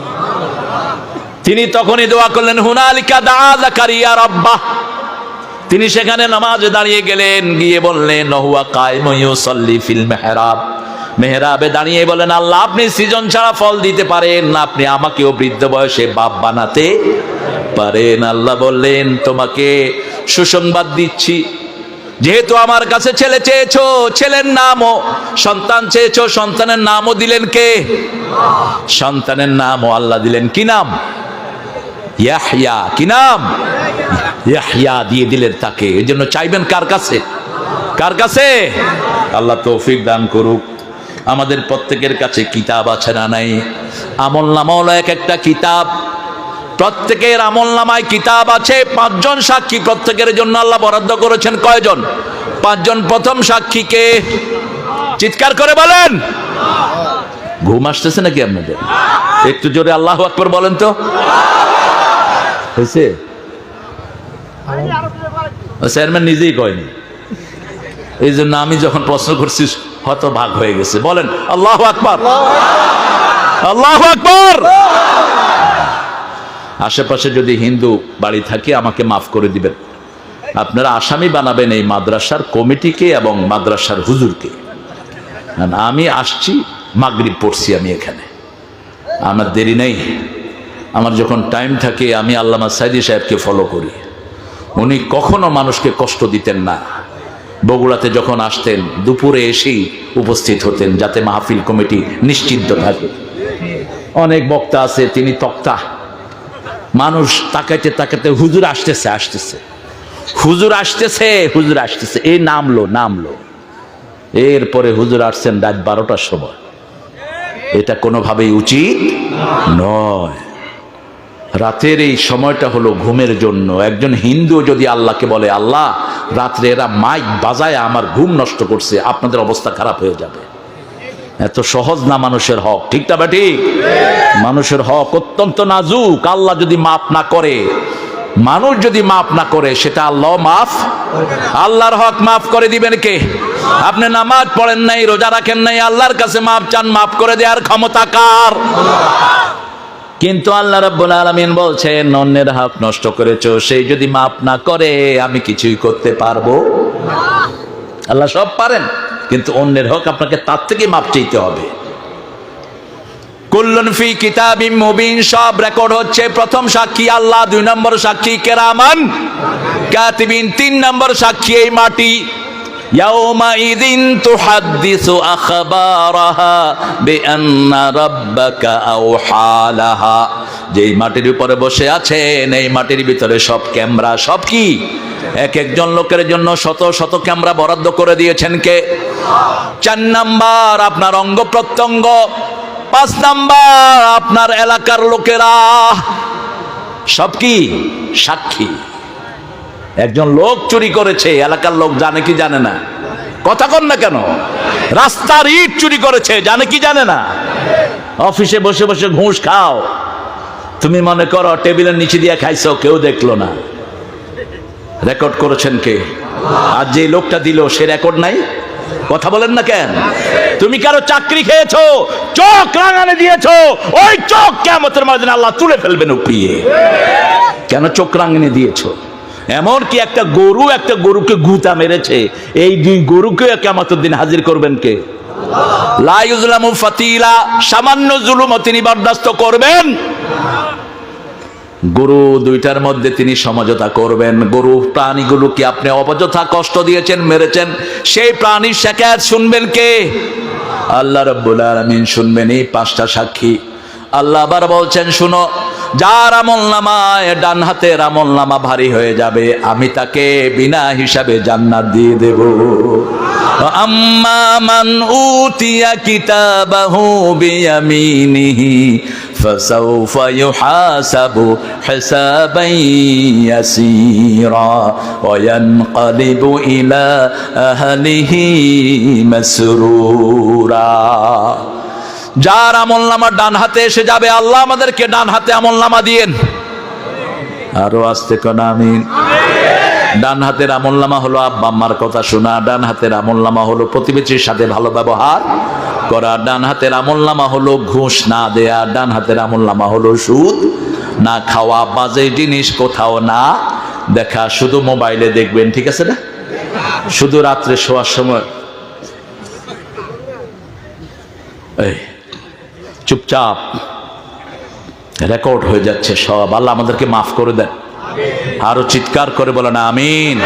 তিনি তখনই দোয়া করলেন, হুনালিকা দা জাকারিয়া রাব্বাহ। তিনি সেখানে নামাজে দাঁড়িয়ে গেলেন, গিয়ে বললেন হুয়া কায়িমুন ইউসাল্লি ফিল মিহরাব। মেহরাবে দাঁড়িয়ে বলেন আল্লাহ আপনি সৃজন ছাড়া ফল দিতে পারেন, আপনি আমাকেও বৃদ্ধ বয়সে বাপ বানাতে পারেন। আল্লাহ বললেন তোমাকে সুসংবাদ দিচ্ছি, যেহেতু আমার কাছে ছেলে চেয়েছো, ছেলের নামও, সন্তান চেয়েছো, সন্তানের নামও দিলেন কে? সন্তানের নামও আল্লাহ দিলেন। কি নাম? ইয়াহইয়া। কি নাম? ইয়াহইয়া দিয়ে দিলেন তাকে। এই জন্য চাইবেন কার কাছে? কার কাছে? আল্লাহ তৌফিক দান করুক। আমাদের প্রত্যেকের কাছে কিতাব আছে না নাই? আমল নামা হলো এক একটা কিতাব। প্রত্যেকের আমল নামায় কিতাব আছে। 5 জন সাক্ষী প্রত্যেকের জন্য আল্লাহ বরাদ্দ করেছেন। কয়জন? 5 জন। প্রথম সাক্ষীকে চিৎকার করে বলেন। ঘুম আসতেছে নাকি আপনাদের? একটু জোরে আল্লাহু আকবার বলেন তো। হয়েছে? চেয়ারম্যান নিজেই কয়নি, এই জন্য আমি যখন প্রশ্ন করছি হয়তো ভাগ হয়ে গেছে। বলেন আল্লাহু আকবার, আল্লাহু আকবার। আশেপাশে যদি হিন্দু বাড়ি থাকে আমাকে মাফ করে দিবেন। আপনারা আসামি বানাবেন এই মাদ্রাসার কমিটিকে এবং মাদ্রাসার হুজুরকে। আমি আসছি, মাগরিব পড়ছি আমি এখানে, আমার দেরি নেই। আমার যখন টাইম থাকে আমি আল্লামা সাইদি সাহেবকে ফলো করি। উনি কখনো মানুষকে কষ্ট দিতেন না। বগুড়াতে যখন আসতেন দুপুরে এসেই উপস্থিত হতেন যাতে মাহফিল কমিটি নিশ্চিন্ত থাকে। অনেক বক্তা আছে, তিনি তক্তা, মানুষ তাকাইতে তাকাইতে হুজুর আসতেছে, আসতেছে, হুজুর আসতেছে, হুজুর আসতেছে, এই নামলো। এরপরে হুজুর আসছেন রাত 12টার সময়। এটা কোনোভাবেই উচিত নয়। রাতের এই সময়টা হলো ঘুমের জন্য। একজন হিন্দু যদি আল্লাহকে বলে, আল্লাহ রাত্রে এরা মাইক বাজায় আমার ঘুম নষ্ট করছে, আপনাদের অবস্থা খারাপ হয়ে যাবে। এত সহজ না মানুষের হক, ঠিক না বেটি? মানুষের হক অত্যন্ত নাজুক। আল্লাহ যদি মাফ না করে, মানুষ যদি মাফ না করে, সেটা আল্লাহ মাফ, আল্লাহর হক মাফ করে দিবেন কে? আপনি নামাজ পড়েন নাই, রোজা রাখেন নাই, আল্লাহর কাছে মাফ চান, মাফ করে দেওয়ার ক্ষমতা কার? কিন্তু আল্লাহ রাব্বুল আলামিন বলছেন, অন্যের হক নষ্ট করেছো, সেই যদি মাফ না করে আমি কিছুই করতে পারবো না। আল্লাহ সব পারেন, কিন্তু অন্যের হক আপনাকে তার থেকে মাপ চাইতে হবে। কুল্লুন ফি কিতাবিম মুবিন, সব রেকর্ড হচ্ছে। প্রথম সাক্ষী আল্লাহ, 2 নম্বর সাক্ষী কেরামান কাতিবিন, 3 নম্বর সাক্ষী এই মাটি। ইয়াউমাইযিন তুহাদ্দিসু আখবারাহা বিআন্না রাব্বাকা আওহা লাহা। যেই মাটির উপরে বসে আছেন, এই মাটির ভিতরে সব ক্যামেরা, সব কি? এক একজন লোকের জন্য শত শত ক্যামেরা বরাদ্দ করে দিয়েছেন কে? 4 নাম্বার আপনার অঙ্গ প্রত্যঙ্গ, 5 নাম্বার আপনার এলাকার লোকেরা, সব কি? সাক্ষী। একজন লোক চুরি করেছে, এলাকার লোক জানে কি জানে না? কথা কন না কেন? রাস্তার ইট চুরি করেছে, জানে কি জানে না? অফিসে বসে বসে ঘুষ খাও, তুমি মনে করো টেবিলের নিচে দিয়ে খাইছো, কেউ দেখলো না। রেকর্ড করেছেন কে? আর যে লোকটা দিল সে রেকর্ড নাই? কথা বলেন না কেন? তুমি কারো চাকরি খেয়েছো, চোখ রাঙানে দিয়েছো, ওই চোখ কিয়ামতের ময়দানে আল্লাহ তুলে ফেলবেন উপড়িয়ে। কেন চোখ রাঙানে দিয়েছো? এমন কি একটা গরুকে গুতা মেরেছে, এই 2 গরুকে কিয়ামতের দিন হাজির করবেন কে? লা ইউজলামু ফাতিলা, সামান্য জুলুম তিনি বরদাস্ত করবেন। গরু 2টার মধ্যে তিনি সমঝোতা করবেন। গরু প্রাণীগুলোকে আপনি অযথা কষ্ট দিয়েছেন, মেরেছেন, সেই প্রাণীর শিকায়ত শুনবেন কে? আল্লাহ রাব্বুল আলামিন শুনবেন। এই 5টা সাক্ষী। আল্লাহ আবার বলছেন, শুনো, যার আমলনামায় ডান হাতের আমলনামা ভারী হয়ে যাবে, আমি তাকে বিনা হিসাবে জান্নাত দিয়ে দেব। আম্মা মান উতিয়া কিতাবাহু বিয়ামিনিহি ফাসাউফা ইউহাসাবু হিসাবান ইয়াসীরা ওয়া ইয়ানকালিবু ইলা আহলিহি মাসরুরা। যার আমলনামা ডান হাতে এসে যাবে, আল্লাহ আমাদেরকে ডান হাতে আমলনামা দিয়েন। আরো আস্তে কোন আমিন। ডান হাতের আমলনামা হলো আব্বা আম্মার কথা শোনা, ডান হাতের আমলনামা হলো প্রতিবেশীর সাথে ভালো ব্যবহার করা, ডান হাতের আমলনামা হলো ঘুষ না দেয়া, ডান হাতের আমলনামা হলো সুদ না খাওয়া, বাজে জিনিস কোথাও না দেখা। শুধু মোবাইলে দেখবেন, ঠিক আছে না? শুধু রাত্রে শোয়ার সময় এই চুপচাপ রেকর্ড হয়ে যাচ্ছে সব। আল্লাহ আমাদেরকে মাফ করে দেন। আরো চিৎকার করে বলেন আমিন।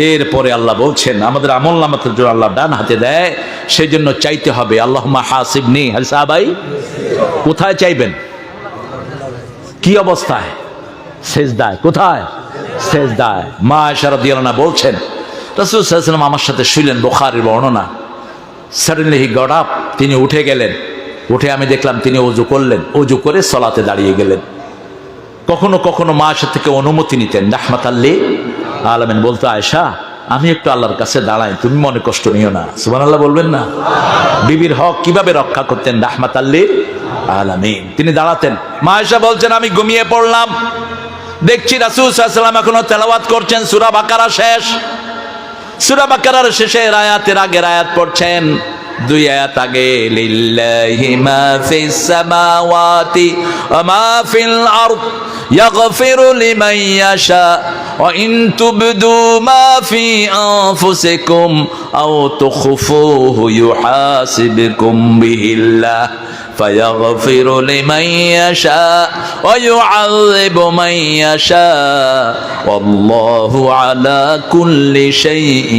এরপরে আল্লাহ বলছেন আমাদের আমল নামাতের জন্য আল্লাহ ডান হাতে দেয়, সেই জন্য চাইতে হবে আল্লাহুম্মা হাসিবনি হিসাবাই। কোথায় চাইবেন? কি অবস্থায়? সেজদায়। কোথায়? সেজদায়। মা আয়েশা রাদিয়াল্লাহু আনহা বলছেন রাসূল সাল্লাল্লাহু আলাইহি ওয়াসাল্লাম আমার সাথে শুইলেন, বুখারীর বর্ণনা। সাডেনলি হি গট আপ, তিনি উঠে গেলেন। উঠে আমি দেখলাম তিনি ওযু করলেন, ওযু করে সালাতে দাঁড়িয়ে গেলেন। কখনো কখনো মা আয়েশা থেকে অনুমতি নিতেন, রাহমাতাল লিল আলামিন। বলতো আয়েশা আমি একটু আল্লাহর কাছে দাঁড়াই, তুমি মনে কষ্ট নিও না। সুবহানাল্লাহ বলবেন না? বিবির হক কিভাবে রক্ষা করতেন? রাহমাতাল লিল আলামিন। তিনি দাঁড়াতেন। মা আয়েশা বলছেন আমি ঘুমিয়ে পড়লাম, দেখছি রাসূল সাল্লাল্লাহু আলাইহি ওয়াসাল্লাম এখনো তেলাওয়াত করছেন, সূরা বাকারা শেষ। সূরা বাকারার শেষের আয়াতের আগের আয়াত পড়ছেন, 2 আয়াত আগে, লিল্লাহি মা ফিস সামাওয়াতি ওয়া মা ফিল আরদ ইয়াগফিরু লিমান ইয়াশা ওয়া ইন তুবদু মা ফি আনফুসিকুম আও তুখফুহু ইউহাসিবকুম বিহিল্লাহ فيغفر لمن يشاء ويعذب من يشاء والله على كل شيء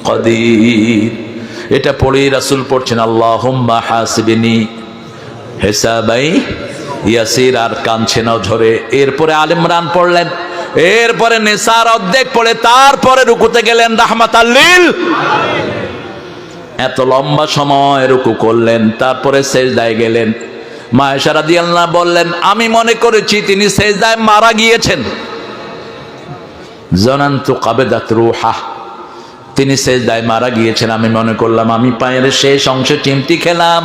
قدير। এটা পড়ে রাসূল পড়ছেন আল্লাহুম্মা হাসিবনি হিসাবাই ইয়াসির, আর কাঁদছেন ঝরে। এরপরে আলে ইমরান পড়লেন, এরপরে নিসার অর্ধেক পড়ে তারপরে রুকুতে গেলেন রাহমাতাল লিল। এত লম্বা সময় রুকু করলেন, তারপরে সেজদায় গেলেন। মা আয়েশা রাদিয়াল্লাহু আনহা বললেন আমি মনে করেছি তিনি সেজদায় মারা গিয়েছেন। জানান্তু কাবাদাত রূহা, তিনি সেজদায় মারা গিয়েছেন আমি মনে করলাম। আমি পায়ের শেষ অংশে চিমটি খেলাম,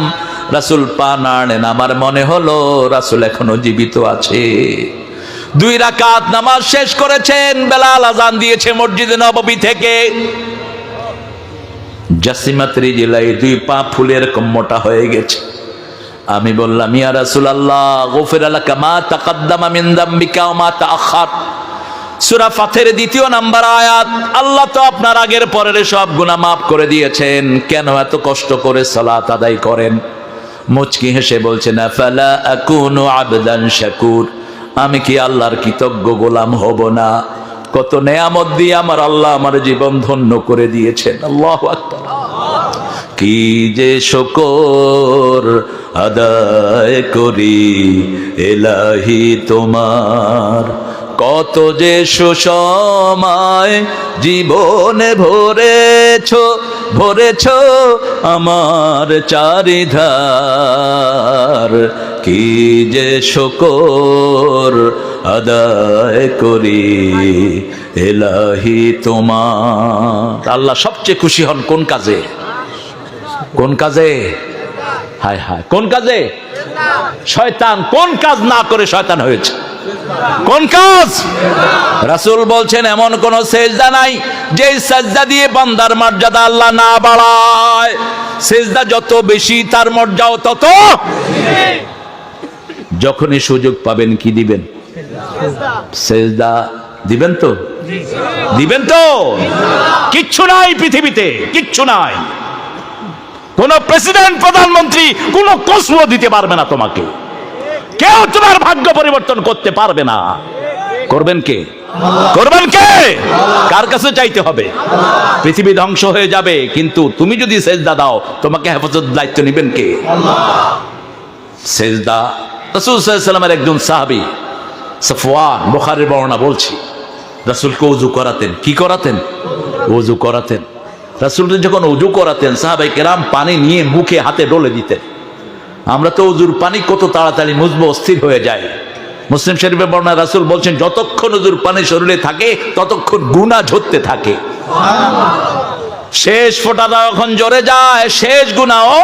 রাসূল পা নাড়লেন, আমার মনে হলো রাসূল এখনো জীবিত আছে। 2 রাকাত নামাজ শেষ করেছেন, বেলাল আযান দিয়েছে মসজিদে নববী থেকে। জাসিমাত রিজলাই, 2 পা ফুলের কম মোটা হয়ে গেছে। আমি বললাম ইয়া রাসূলুল্লাহ গফিরা লাকা মা তাকাদ্দামা মিন যামবিকা ওয়া মা তাআখার। সূরা ফাতির 2 নম্বর আয়াত, আল্লাহ তো আপনার আগের পরের সব গুনাহ maaf করে দিয়েছেন, কেন এত কষ্ট করে সালাত আদায় করেন? মুচকি হেসে বলছেন আফালা আকুনু আবদান শাকুর, আমি কি আল্লাহর কৃতজ্ঞ গোলাম হব না? কত নেয়ামত দিয়ে আমার আল্লাহ আমার জীবন ধন্য করে দিয়েছেন। আল্লাহু আকবার। কি যে শুকর আদায় করি ইলাহি তোমার, কত যে সুসময় জীবনে ভরেছ আমার চারিধার, কি যে শুকর আদায় করি ইলাহি তোমার। আল্লাহ সবচেয়ে খুশি হন কোন কাজে? কোন কাজে? হায় হায়, কোন কাজে? শয়তান কোন কাজ না করে শয়তান হয়েছে? কোন কাজ? রাসূল বলছেন এমন কোন সেজদা নাই যে সেজদা দিয়ে বান্দার মর্যাদা আল্লাহ না বাড়ায়। সেজদা যত বেশি তার মর্যাদাও তত। যখনই সুযোগ পাবেন কি দিবেন? সেজদা দিবেন তো? দিবেন তো? কিচ্ছু নাই পৃথিবীতে, কিচ্ছু নাই। কোন প্রেসিডেন্ট প্রধানমন্ত্রী কোন কসুও দিতে পারবে না তোমাকে, কেউ তোমার ভাগ্য পরিবর্তন করতে পারবে না। করবেন কে? করবেন কে? কার কাছে চাইতে হবে? পৃথিবী ধ্বংস হয়ে যাবে, কিন্তু তুমি যদি সেজদা দাও তোমাকে হেফাজত দায়িত্ব নেবেন কে? সেজদা। রাসূল সাল্লাল্লাহু আলাইহি ওয়াসাল্লামের একজন সাহাবী সাফওয়ান, বুখারীর বর্ণনা বলছি, রাসূলকে ওযু করাতেন। কি করাতেন? ওযু করাতেন। রাসূলকে যখন ওযু করাতেন সাহাবায়ে কেরাম পানি নিয়ে মুখে হাতে ডলে দিতেন। আমরা তো ওযুর পানি কত তাড়াতাড়ি মুছবো, অস্থির হয়ে যায়। মুসলিম শরীফের বর্ণনা রাসূল বলছেন যতক্ষণ ওযুর পানি শরীরে থাকে ততক্ষণ গুনাহ ঝরতে থাকে। শেষ ফোঁটাটা যখন ঝরে যায় শেষ গুনাহও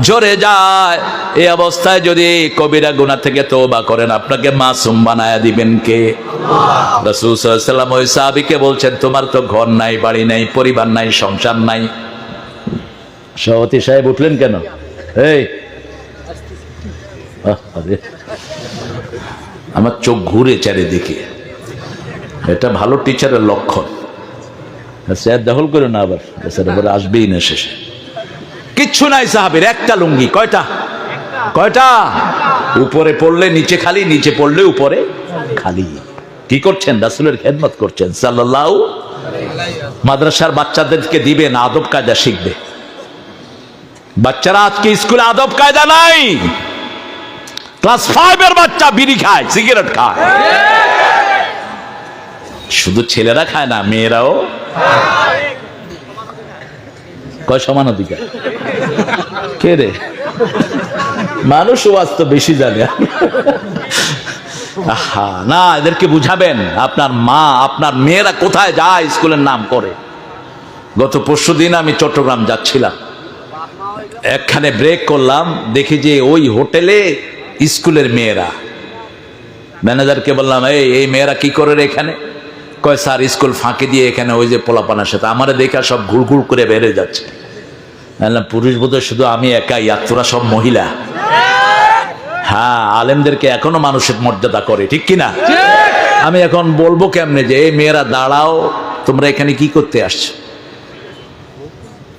ঝরে যায়। এই অবস্থায় যদি কবিরা গুনাহ থেকে তওবা করেন আপনাকে মাসুম বানায়া দিবেন কে? রাসূল সাল্লাল্লাহু আলাইহি ওয়াসাল্লাম ওই সাহাবীকে বলছেন তোমার তো ঘর নাই, বাড়ি নাই, পরিবার নাই, সংসার নাই। সভাপতি সাহেব উঠলেন কেন? এই আমার চোখ ঘুরে চারিদিকে, এটা ভালো টিচারের লক্ষণ। স্যার দখল করে না, আবার স্যার আসবেই না শেষে। কিচ্ছু নাই সাহাবীর, একটা লুঙ্গি। কয়টা? কয়টা? উপরে পড়লে নিচে খালি, নিচে পড়লে উপরে খালি। কি করছেন? রাসূলের খেদমত করছেন সাল্লাল্লাহু আলাইহি ওয়াসাল্লাম। মাদ্রাসার বাচ্চাদেরকে দিবেন, আদব কায়দা শিখবে। বাচ্চারা আজকে স্কুলে আদব কায়দা নাই। ক্লাস 5 এর বাচ্চা বিড়ি খায়, সিগারেট খায়। শুধু ছেলেরা খায় না, মেয়েরাও কয় সমান অধিকার। কে রে? মানুষ তো বেশি জানে। না, এদেরকে বুঝাবেন। আপনার মা, আপনার মেয়েরা কোথায় যায় স্কুলের নাম করে। গত পরশুদিন আমি চট্টগ্রাম যাচ্ছিলাম, একখানে ব্রেক করলাম, দেখি যে ওই হোটেলে স্কুলের মেয়েরা। ম্যানেজারকে বললাম, এই মেয়েরা কি করে রে এখানে? কয় স্যার স্কুল ফাঁকি দিয়ে এখানে ওই যে পোলাপানের সাথে। আমারে দেখা সব ঘুরঘুর করে বেড়ে যাচ্ছে। পুরুষ বোধহয় শুধু আমি একাই, আর তোরা সব মহিলা। হ্যাঁ, আলেমদেরকে এখনো মানুষের মর্যাদা করে, ঠিক কিনা? আমি এখন বলবো কেমনে যে এই মেয়েরা দাঁড়াও, তোমরা এখানে কি করতে আসছো?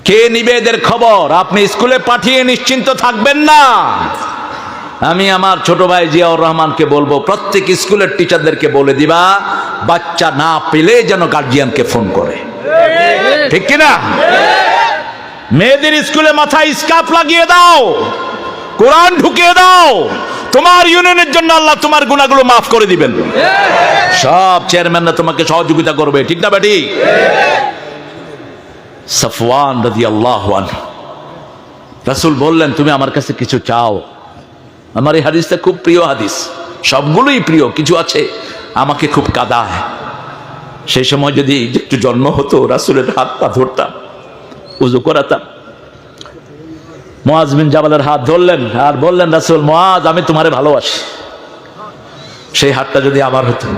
কে নিবে এদের খবর? আপনি স্কুলে পাঠিয়ে নিশ্চিন্ত থাকবেন না। আমি আমার ছোট ভাই জিয়াউর রহমানকে বলবো, প্রত্যেক স্কুলের টিচারদেরকে বলে দিবা, বাচ্চা না পেলে যেন গার্জিয়ানকে ফোন করে, ঠিক কিনা? মেয়েদের স্কুলে মাথায় স্কার্ফ লাগিয়ে দাও, কোরআন ঢুকিয়ে দাও। তোমার ইউনিয়নের জন্য আল্লাহ তোমার গুনাহগুলো মাফ করে দিবেন। সব চেয়ারম্যানরা তোমাকে সহযোগিতা করবে, ঠিক না বেটি? সাফওয়ান রাদিয়াল্লাহু আনহু, রাসূল বললেন, তুমি আমার কাছে কিছু চাও। আমার এই হাদিসটা খুব প্রিয় হাদিস, সবগুলোই প্রিয়, কিছু আছে আমাকে খুব কাঁদায়। সেই সময় যদি একটু জন্ম হতো, রাসূলের হাত পা ধরতাম, উযু করাতাম। মুআজ বিন জাবালের হাত ধরলেন আর বললেন, রাসূল, মুআজ, আমি তোমারে ভালোবাসি। সেই হাতটা যদি আমার হতো।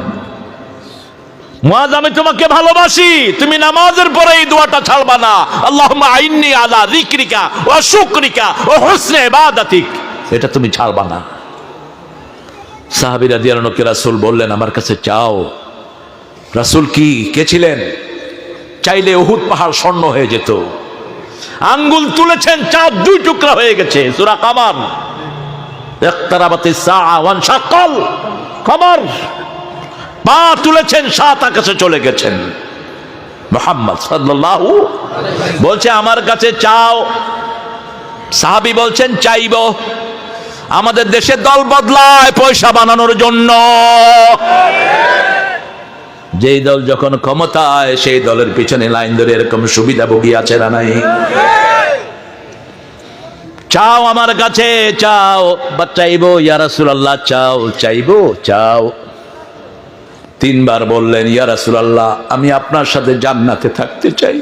মুআজ, আমি তোমাকে ভালোবাসি, তুমি নামাজের পরে এই দোয়াটা ছাড়বা না, আল্লাহুম্মা আইন্নি আলা যিকরিকা ওয়া শুকরিকা ওয়া হুসনি ইবাদাতিক, এটা তুমি ছাড়বা না। সাহাবী রাদিয়াল্লাহু আনহু রাসূল বললেন, আমার কাছে চাও। রাসূল কে ছিলেন? চাইলে উহুদ পাহাড় স্বর্ণ হয়ে যেত। আঙ্গুল তুলেছেন, চাঁদ 2 টুকরা হয়ে গেছে। সূরা কামার, ইকতারাবাতিস সাআ ওয়ান শাক্কাল কামার। পা তুলেছেন, 7 আকাশে চলে গেছেন। মুহাম্মদ সাল্লাল্লাহু বলছে, আমার কাছে চাও। সাহাবী বলছেন, চাইবো। আমাদের দেশে দল বদলায় পয়সা বানানোর জন্য। যেই দল যখন ক্ষমতায়, সেই দলের পিছনে লাইন ধরে এরকম সুবিধাভোগী আছে না নাই? চাও আমার কাছে, চাও। বা চাইবো, ইয়া রাসূলুল্লাহ, চাও, চাইবো, চাও। 3 বার বললেন, ইয়া রাসূলুল্লাহ, আমি আপনার সাথে জান্নাতে থাকতে চাই।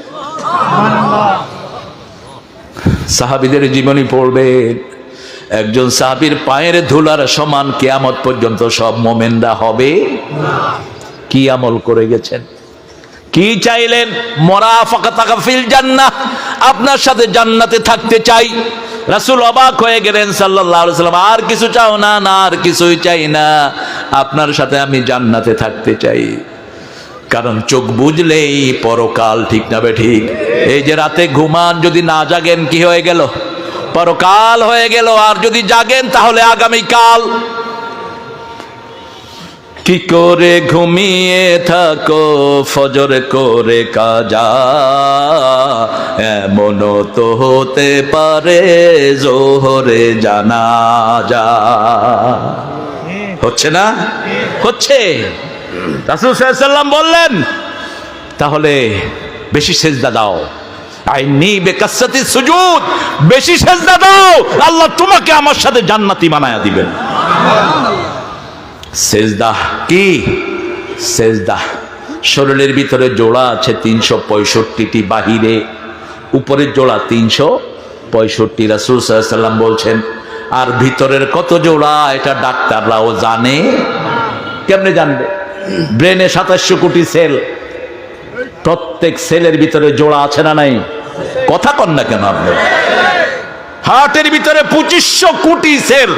সাহাবীদের জীবনী পড়বেন, একজন সাহাবীর পায়ের ধুলার সমান কিয়ামত পর্যন্ত সব মুমিনরা হবে। কি আমল করে গেছেন, কি চাইলেন? মুরাফাকাতাকা ফিল জান্নাহ, আপনার সাথে জান্নাতে থাকতে চাই। রাসূল অবাক হয়ে গেলেন সাল্লাল্লাহু আলাইহি ওয়াসাল্লাম, আর কিছু চাও না? না, আর কিছুই চাই না, আপনার সাথে আমি জান্নাতে থাকতে চাই। কারণ চোখ বুঝলেই পরকাল, ঠিক না বে ঠিক? এই যে রাতে ঘুমান, যদি না জাগেন কি হয়ে গেল? পরকাল হয়ে গেল। আর যদি জাগেন তাহলে আগামীকাল। কি করে ঘুমিয়ে থাকো ফজর করে কাজা, এমনও তো হতে পারে জোহরে জানাজা। হচ্ছে না? হচ্ছে। রাসূল সাল্লাল্লাহু আলাইহি ওয়াসাল্লাম বললেন, তাহলে বেশি সেজদা দাও। আইনি বিকাসসাতি সুজুদ, বেশি সেজদা দাও, আল্লাহ তোমাকে আমার সাথে জান্নাতি বানায়া দিবেন। সেজদা কি? সেজদা শরীরের ভিতরে জোড়া আছে 365টি, বাহিরে উপরের জোড়া 365। রাসূল সাল্লাল্লাহু আলাইহি ওয়াসাল্লাম বলছেন, আর ভিতরের কত জোড়া এটা ডাক্তাররাও জানে। কেমনে জানবে? ব্রেনে 2700 কোটি সেল, প্রত্যেক সেলের ভিতরে জোড়া আছে না নাই? কথা কন না কেন আপনি? হার্টের ভিতরে 2500 কোটি সেল।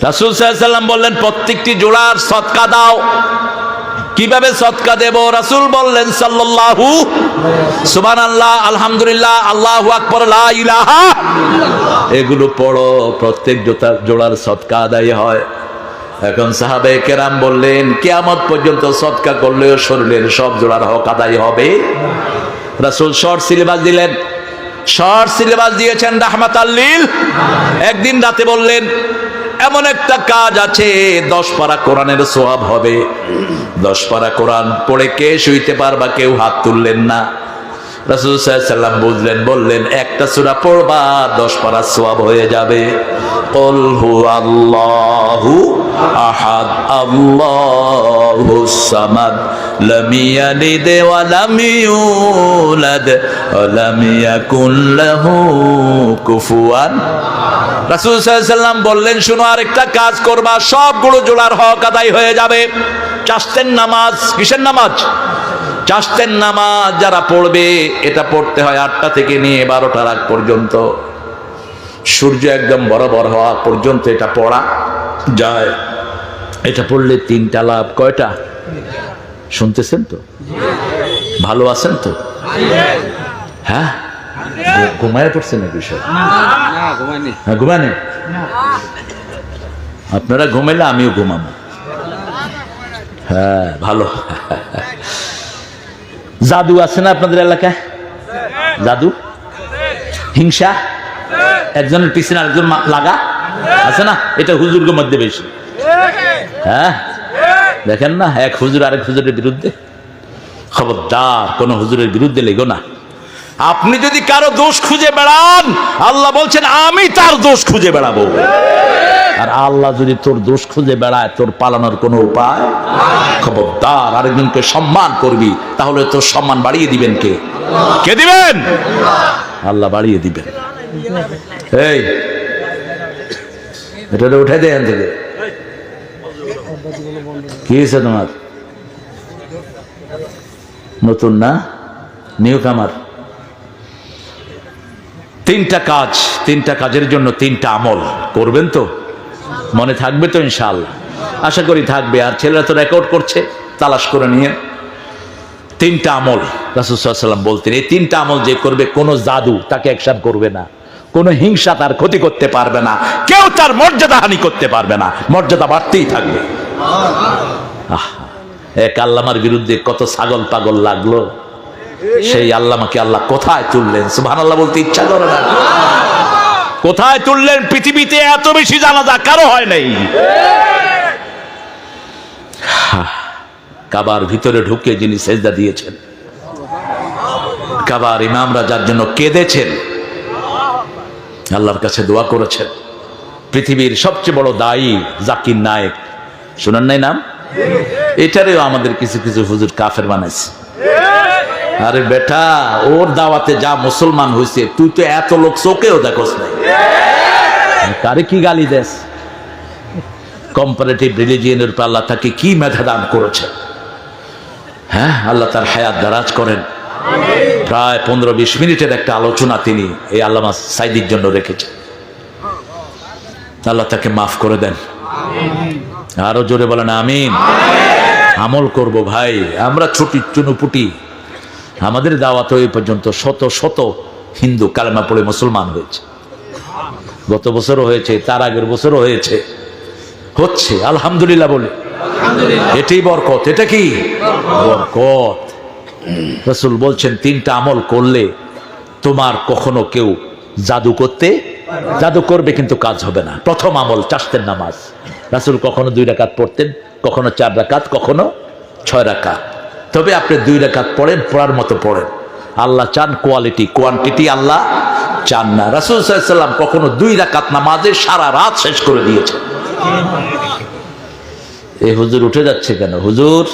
রাসূল সাল্লাল্লাহু আলাইহি ওয়াসাল্লাম বললেন, প্রত্যেকটি জোড়ার সদকা দাও। কিভাবে সদকা দেব? রাসূল বললেন সাল্লাল্লাহু, সুবহানাল্লাহ, আলহামদুলিল্লাহ, আল্লাহু আকবার, লা ইলাহা, এগুলো পড়ো, প্রত্যেক জোড়ার সদকা আদায় হয়। এখন সাহাবায়ে কেরাম বললেন, কিয়ামত পর্যন্ত সদকা করলেও শরীরের সব জোড়ার হক আদায় হবে। রাসূল শর্ট সিলেবাস দিলেন, শর্ট সিলেবাস দিয়েছেন রাহমাতাল লিল। একদিন রাতে বললেন, এমন একটা কাজ আছে 10 পারা কোরআনের সওয়াব হবে। 10 পারা কোরআন পড়ে কে শুইতে পারবা? কেউ হাত তুললেন না। রাসূল সাল্লাল্লাহু আলাইহি ওয়াসাল্লাম বুঝলেন, বললেন, একটা সূরা পড়বা 10 পারা সওয়াব হয়ে যাবে। কুল হুয়াল্লাহু আহাদ আল্লাহুস সামাদ লাম ইয়ালিদ ওয়া লাম ইউলাদ ওয়া লাম ইয়াকুল লাহু কুফুয়ান। রাসূল সাল্লাল্লাহু আলাইহি ওয়াসাল্লাম বললেন, শোনো, আরেকটা কাজ করবা, সবগুলো জোড়ার হক আদায় হয়ে যাবে। চাষতের নামাজ, কিসের নামাজ? চাষতের নামাজ যারা পড়বে, এটা পড়তে হয় 8টা থেকে নিয়ে 12টার আগ পর্যন্ত। সূর্য একদম বরাবর হওয়া পর্যন্ত এটা পড়া যায়। এটা পড়লে 3টা লাভ। কয়টা? শুনতেছেন তো? ভালো আছেন তো? হ্যাঁ, ঘুমায় পড়ছেন না বিষয়? হ্যাঁ, ঘুমানে। আপনারা ঘুমাইলে আমিও ঘুমাবো। হ্যাঁ, ভালো। জাদু আছে না আপনাদের এলাকায়? জাদু, হিংসা, একজনের পিছনে আরেকজন লাগা আছে না? এটা হুজুরদের মধ্যে বেশি। হ্যাঁ, দেখেন না, এক হুজুর আরেক হুজুরের বিরুদ্ধে। খবরদার, কোন হুজুরের বিরুদ্ধে লেগো না। আপনি যদি কারো দোষ খুঁজে বেড়ান, আল্লাহ বলছেন আমি তার দোষ খুঁজে বেড়াবো। আর আল্লাহ যদি তোর দোষ খুঁজে বেড়ায়, তোর পালানোর কোনো উপায়। খবরদার, আরেকজনকে সম্মান করবি, তাহলে তোর সম্মান বাড়িয়ে দিবেন কে? কে দিবেন? আল্লাহ বাড়িয়ে দিবেন। এই, এটা উঠে দে এখান থেকে। কি হয়েছে তোমার? নতুন না? নিউ কামার। 3টা কাজ, 3টা কাজের জন্য 3টা আমল করবেন তো? মনে থাকবে তো ইনশাআল্লাহ? আশা করি থাকবে। আর ছেলেরা তো রেকর্ড করছে, তালাশ করে নিয়ে। 3টা আমল রাসূল সাল্লাল্লাহু আলাইহি ওয়াসাল্লাম বলতেন, এই 3টা আমল যে করবে, কোনো জাদু তাকে একসাথ করবে না, কোনো হিংসা তার ক্ষতি করতে পারবে না, কেউ তার মর্যাদা হানি করতে পারবে না, মর্যাদা বাড়তেই থাকবে। এক আল্লামার বিরুদ্ধে কত ছাগল পাগল লাগলো, সেই আল্লামাকে আল্লাহ কোথায় তুললেন? সুবহানাল্লাহ বলতে ইচ্ছা করে না। কোথায় তুললেন? পৃথিবীতে এত বেশি জানাজা কারো হয় নাই। কাবার ভিতরে ঢুকে যিনি সেজদা দিয়েছেন, কাবার ইমামরা যার জন্য কেঁদেছেন, আল্লাহর কাছে দোয়া করেছেন, পৃথিবীর সবচেয়ে বড় দায়ী জাকির নায়েক, শুনেন নাই নাম? এটারেও আমাদের কিছু কিছু হুজুর কাফের বানাইছে। আরে বেটা, ওর দাওয়াতে যা মুসলমান হয়েছে, তুই তো এত লোক চোখেও দেখোস নাই। কারে কি গালি দেস? কম্পারেটিভ রিলিজিয়নের উপর আল্লাহ তাকে কি মেধা দান করেছে। হ্যাঁ, আল্লাহ তার হায়াত দারাজ করেন। প্রায় 15-20 মিনিটের একটা আলোচনা তিনি এই আল্লামা সাইদির জন্য রেখেছেন। আল্লাহ তাকে মাফ করে দেন। আরো জোরে বলেন আমিন। আমল করব ভাই, আমরা ছোটি চুনুপুটি, আমাদের দাওয়াত এই পর্যন্ত শত শত হিন্দু কালেমা পড়ে মুসলমান হয়েছে। গত বছরও হয়েছে, তার আগের বছরও হয়েছে, হচ্ছে, আলহামদুলিল্লাহ বলে। এটাই বরকত। এটা কি বরকত? রাসূল বলছেন 3টা আমল করলে তোমার কখনো কেউ জাদু করবে কিন্তু কাজ হবে না। প্রথম আমল চাষতের নামাজ। রাসূল কখনো 2 রাকাত পড়তেন, কখনো 4 রাকাত, কখনো 6 রাকাত। তবে আপনি 2 রাকাত পড়েন, পড়ার মতো পড়েন। আল্লাহ চান কোয়ালিটি, কোয়ান্টিটি আল্লাহ চান না। রাসূল সাল্লাল্লাহু আলাইহি ওয়াসাল্লাম কখনো 2 রাকাত নামাজে সারা রাত শেষ করে দিয়েছেন। এই হুজুর উঠে যাচ্ছে কেন? হুজুর,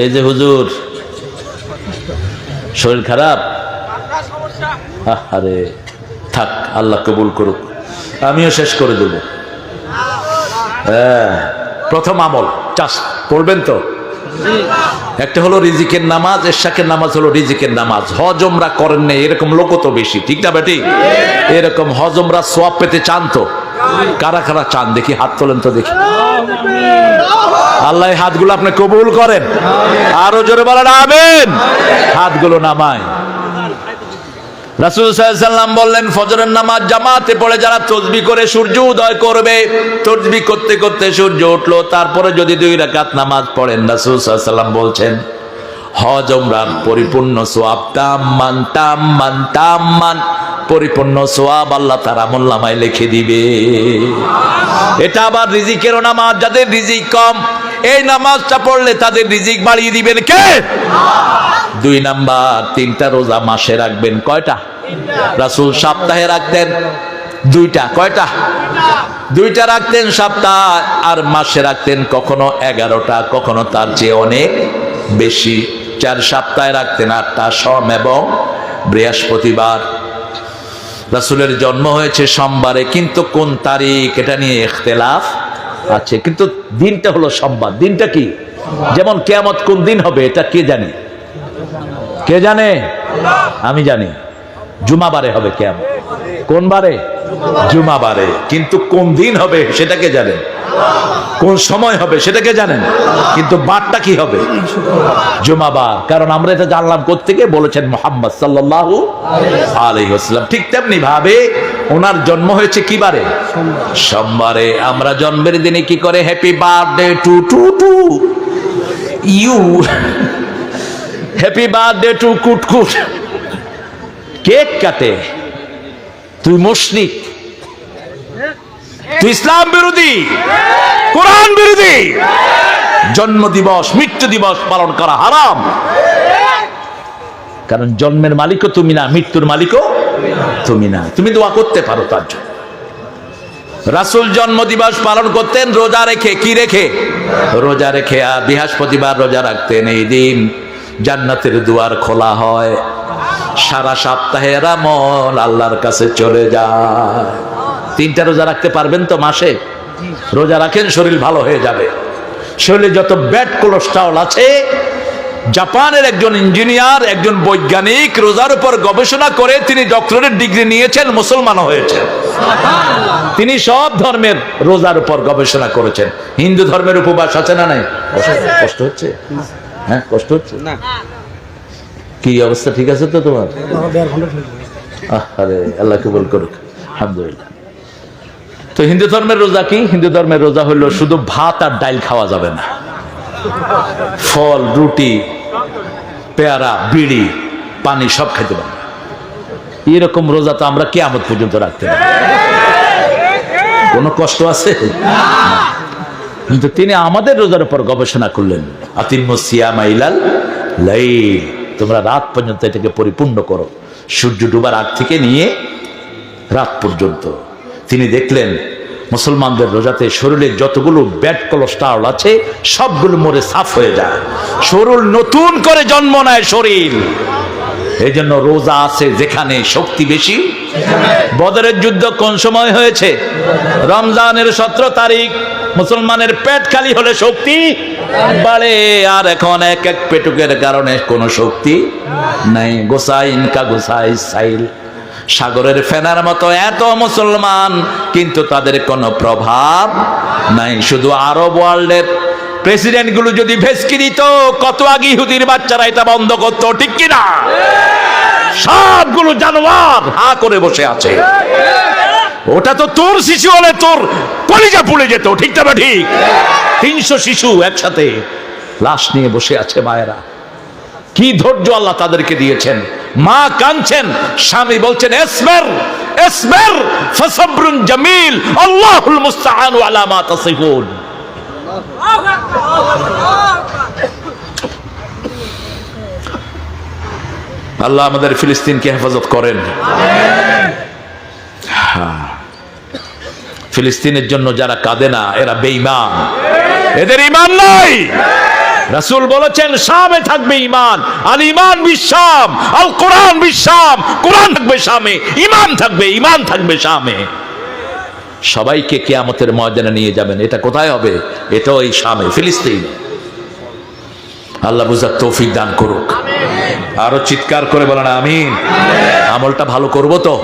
এই যে হুজুর, শরীর খারাপ? আরে থাক, আল্লাহ কবুল করুক, আমিও শেষ করে দেব। হ্যাঁ, প্রথম আমল চাষ পড়বেন তো? একটা হলো রিজিকের নামাজ, এরশাকের নামাজ হলো রিজিকের নামাজ। হজ উমরা করেন না এরকম লোক তো বেশি, ঠিক না বেটি? এরকম হজ উমরা সওয়াব পেতে চান তো? কারা কারা চান দেখি? হাত তোলেন তো দেখি। আল্লাহ হাতগুলো আপনি কবুল করেন। আরো জোরে বলেন আমিন। হাতগুলো নামায়। রাসূল সাল্লাল্লাহু আলাইহি ওয়াসাল্লাম বললেন, ফজরের নামাজ জামাতে পড়ে যারা তাসবিহ করে সূর্য উদয় করবে, তাসবিহ করতে করতে সূর্য উঠলো, তারপরে যদি 2 রাকাত নামাজ পড়েন, রাসূল সাল্লাল্লাহু আলাইহি ওয়াসাল্লাম বলছেন হজ ওমরার পরিপূর্ণ সওয়াব তাম্মান পরিপূর্ণ সওয়াব আল্লাহ তার আমলনামায় লিখে দিবে। এটা আবার রিজিকেরও নামাজ, যাদের রিজিক কম এই নামাজটা পড়লে তাদের রিজিক বাড়িয়ে দিবেন কে? 2 নাম্বার, 3টা রোজা মাসে রাখবেন। কয়টা? রাসূল সপ্তাহে রাখতেন 2টা। কয়টা? 2টা রাখতেন সপ্তাহ, আর মাসে রাখতেন কখনো 11টা, কখনো তার চেয়ে অনেক বেশি। 4 সপ্তাহে রাখতেন 8টা, সোম এবং বৃহস্পতিবার। রাসূলের জন্ম হয়েছে সোমবারে, কিন্তু কোন তারিখ এটা নিয়ে ইখতিলাফ আছে, কিন্তু দিনটা হলো সোমবার। দিনটা কি? যেমন কিয়ামত কোন দিন হবে এটা কে জানে? কে জানে? আমি জানি, জুমাবারে হবে কিয়ামত। কোন বারে? জুমাবারে। কিন্তু কোন দিন হবে সেটা কে জানে? কোন সময় হবে সেটা কে জানেন? কিন্তু বারটা কি হবে? জুমাবার। কারণ আমরা এটা জানলাম কোত্থেকে? বলেছেন মুহাম্মদ সাল্লাল্লাহু আলাইহি ওয়াসাল্লাম। ঠিক তেমনি ভাবে ওনার জন্ম হয়েছে কি বারে? সোমবারে। আমরা জন্মের দিনে কি করে? Happy birthday to to to you, happy birthday to Kutkut, cake কাটে। তুই মুশরিক, তুই ইসলাম বিরোধী, কোরআন বিরোধী। জন্ম দিবস, মৃত্যু দিবস পালন করা হারাম। কারণ জন্মের মালিকও তুমি না, মৃত্যুর মালিকও তুমি না। তুমি দোয়া করতে পারো তার জন্য। রাসূল জন্ম দিবস পালন করতেন রোজা রেখে। কি রেখে? রোজা রেখে। আর বৃহস্পতিবার রোজা রাখতেন। এই দিন জান্নাতের দুয়ার খোলা হয়, সারা সপ্তাহের আমল আল্লাহর কাছে চলে যায়। 3টা রোজা রাখতে পারবেন তো মাসে? রোজা রাখেন, শরীর ভালো হয়ে যাবে। শরীরে যত ব্যাড কোলেস্টেরল আছে, জাপানের একজন ইঞ্জিনিয়ার, একজন বৈজ্ঞানিক রোজার উপর গবেষণা করে তিনি ডক্টরেট ডিগ্রি নিয়েছেন, মুসলমান হয়েছেন। তিনি সব ধর্মের রোজার উপর গবেষণা করেছেন। হিন্দু ধর্মের উপবাস আছে না নাই? কষ্ট হচ্ছে? হ্যাঁ, কষ্ট হচ্ছে না? কি অবস্থা? ঠিক আছে তো তোমার? আরে আল্লাহ কবুল করুক, আলহামদুলিল্লাহ। তো হিন্দু ধর্মের রোজা কি? হিন্দু ধর্মের রোজা হলো শুধু ভাত আর ডাল খাওয়া যাবে না, ফল, রুটি, পেয়ারা, বিড়ি, পানি সব খেতে পারবে। এরকম রোজা তো আমরা কিয়ামত পর্যন্ত রাখতে পারি। কোনো কষ্ট আছে? কিন্তু তিনি আমাদের রোজার উপর গবেষণা করলেন। আতিম্মুস সিয়ামা ইলাল লাইল, তোমরা রাত পর্যন্ত এটাকে পরিপূর্ণ করো, সূর্য ডুবার আগ থেকে নিয়ে রাত পর্যন্ত। তিনি দেখলেন মুসলমানদের রোজাতে শরীরে যতগুলো ব্যাড কোলেস্টেরল আছে সবগুলো মরে সাফ হয়ে যায়, শরীর নতুন করে জন্ম নেয় শরীর। এই জন্য রোজা আছে যেখানে শক্তি বেশি। বদরের যুদ্ধ কোন সময় হয়েছে? রমজানের 17 তারিখ। মুসলমানের পেট খালি হলে শক্তি বাড়ে, আর এখন এক এক পেটুকের কারণে কোনো শক্তি নাই। গোসাইন কা গোসাই সাইল, সাগরের ফেনার মতো এত মুসলমান, কিন্তু তাদের কোনো প্রভাব নাই। শুধু আরব ওয়ার্ল্ডের প্রেসিডেন্ট গুলো যদি ভেস্কি দিত, কত আগে ইহুদির বাচ্চারা এটা বন্ধ করতো, ঠিক কিনা? সবগুলো জানোয়ার হা করে বসে আছে। ওটা তো তোর শিশু হলে তোর কলিজা পুড়ে যেত, ঠিক না? ঠিক। 300 শিশু একসাথে লাশ নিয়ে বসে আছে মায়েরা। কি ধৈর্য আল্লাহ তাদেরকে দিয়েছেন। মা কাঁদছেন, স্বামী বলছেন ইসবির ইসবির ফাসাবরুন জামিল আল্লাহুল মুস্তাআন আলা মা তাসিফুন। আল্লাহ আমাদের ফিলিস্তিনকে হেফাজত করেন। ফিলিস্তিনের জন্য যারা কাঁদে না এরা বেঈমান, এদের ঈমান নাই। রাসূল বলেছেন শামে থাকবে ঈমান, আল ঈমান বিশ-শাম, আল কোরআন বিশ-শাম, কোরআন থাকবে শামে, ঈমান থাকবে শামে। সবাইকে কিয়ামতের ময়দানে নিয়ে যাবেন। এটা কোথায় হবে? এটা ওই শামে, ফিলিস্তিন। আল্লাহ বুঝার তৌফিক দান করুক। আরো চিৎকার করে বলেন আমিন। আমলটা ভালো করব তো?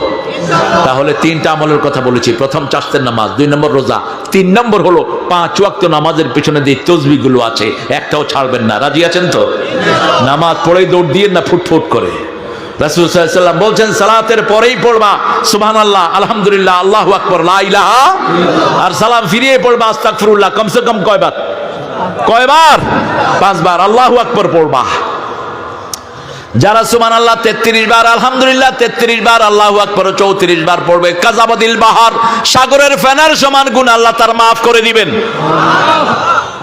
তাহলে 3টা আমলের কথা বলেছি। প্রথম চাষের নামাজ, 2 নম্বর রোজা, 3 নম্বর হলো 5 ওয়াক্ত নামাজের পিছনে যে তসবিহ গুলো আছে একটাও ছাড়বেন না। রাজি আছেন তো? নামাজ পড়েই দৌড় দিয়ে না ফুটফুট করে। রাসূল সাল্লাল্লাহু আলাইহি ওয়াসাল্লাম বলছেন সালাতের পরেই পড়বা সুবহানাল্লাহ, আলহামদুলিল্লাহ, আল্লাহু আকবার, লা ইলাহা, আর সালাম ফিরিয়ে পড়বা আস্তাগফিরুল্লাহ। কমসে কম কয়বার? 5 বার আল্লাহু আকবার পড়বা। যারা সুবহানাল্লাহ 33 বার, আলহামদুলিল্লাহ 33 বার, আল্লাহু আকবার 34 বার পড়বে, কাযাবাদিল বাহার, সাগরের ফেনার সমান গুনাহ আল্লাহ তার মাফ করে দিবেন।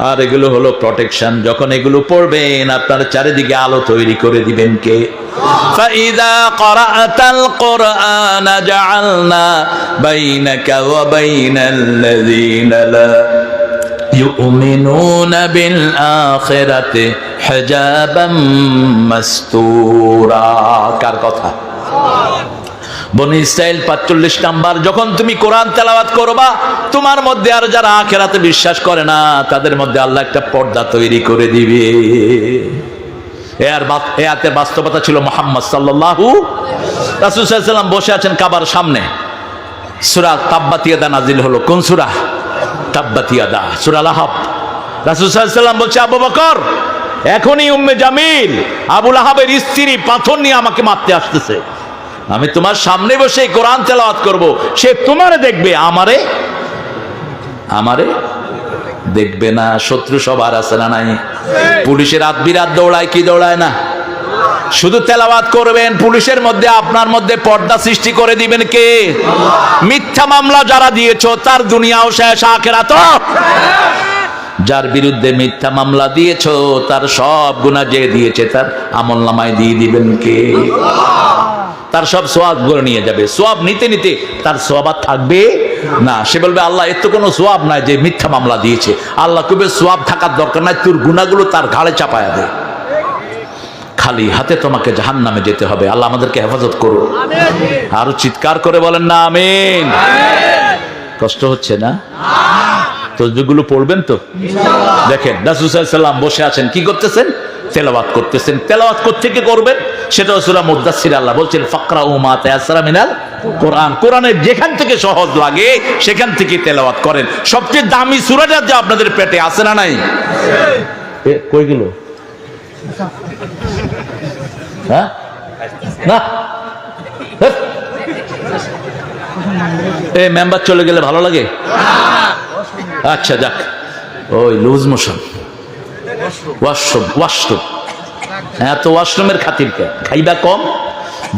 আর এগুলো হলো প্রোটেকশন। যখন এগুলো পড়বেন আপনার চারিদিকে আলো তৈরি করে দিবেন কে? ফাইদা ক্বরাআতাল কুরআন জাআলনা বাইনাকা ওয়া বাইনাল্লাযীনা লা ইউমিনুনা বিল আখিরাতি হিজাবাম মাসতুরা। কার কথা? বনি ইসরাইল 45 নাম্বার। যখন তুমি কোরআন তেলাওয়াত করবা তোমার মধ্যে আর যারা আখিরাতে বিশ্বাস করে না তাদের মধ্যে আল্লাহ একটা পর্দা তৈরি করে দিবে। এর বাস্তবতা ছিল মুহাম্মদ সাল্লাল্লাহু, রাসূল সাল্লাল্লাহু আলাইহি ওয়াসাল্লাম বসে আছেন কাবার সামনে। সূরা তাব্বাত ইয়াদা নাজিল হলো। কোন সূরা? তাব্বাত ইয়াদা, সূরা লাহাব। রাসূল সাল্লাল্লাহু আলাইহি ওয়াসাল্লাম বলছে, আবু বকর এখনই উম্মে জামিল আবু লাহাবের স্ত্রী পাথর নিয়ে আমাকে মারতে আসতেছে। আমি তোমার সামনে বসে কোরআন তেলাওয়াত করব, সে তোমারে দেখবে, আমারে দেখবে না। শত্রু সবার আছে না নাই? পুলিশের রাত বিরাত দৌড়ায় কি দৌড়ায় না? শুধু তেলাওয়াত করবেন, পুলিশের মধ্যে আপনার মধ্যে পর্দা সৃষ্টি করে দিবেন কে? মিথ্যা মামলা যারা দিয়েছো তার দুনিয়াও শেষ, আখিরাতও। যার বিরুদ্ধে মিথ্যা মামলা দিয়েছো তার সব গুনাহ যে দিয়েছে তার আমলনামায় দিয়ে দিবেন কে? তার সব সওয়াব গুলো নিয়ে যাবে। সওয়াব নিতে নিতে তার সওয়াব আর থাকবে না। সে বলবে আল্লাহ এর তো কোনো সওয়াব নাই যে মিথ্যা মামলা দিয়েছে। আল্লাহ কবে সওয়াব থাকার দরকার নাই, তোর গুনাহগুলো তার ঘাড়ে চাপায়া দে। খালি হাতে তোমাকে জাহান্নামে যেতে হবে। আল্লাহ আমাদেরকে হেফাজত করুন। আরো চিৎকার করে বলেন না আমিন। কষ্ট হচ্ছে না? তসবিহগুলো পড়বেন তো? দেখেন রাসূল সাল্লাল্লাহু আলাইহি ওয়াসাল্লাম বসে আছেন, কি করতেছেন? তেলাওয়াত করতেছেন। তেলাওয়াত কোত্থেকে করবেন? সেটা সূরা মুদ্দাসসির। আল্লাহ বলছেন ফাকরাউ মা তায়াসসারা মিনাল কোরআন। কোরআনের যেখান থেকে সহজ লাগে সেখান থেকে তেলাওয়াত করেন। সবচেয়ে দামি সূরাটা যে আপনাদের পেটে আছে না নাই? কই গেল? হ্যাঁ না, এই মেম্বার চলে গেলে ভালো লাগে? আচ্ছা যাক, ওই লুজ মোশন, ওয়াশরুম। এত ওয়াশরুমের খাতির কে? খাইবা কম,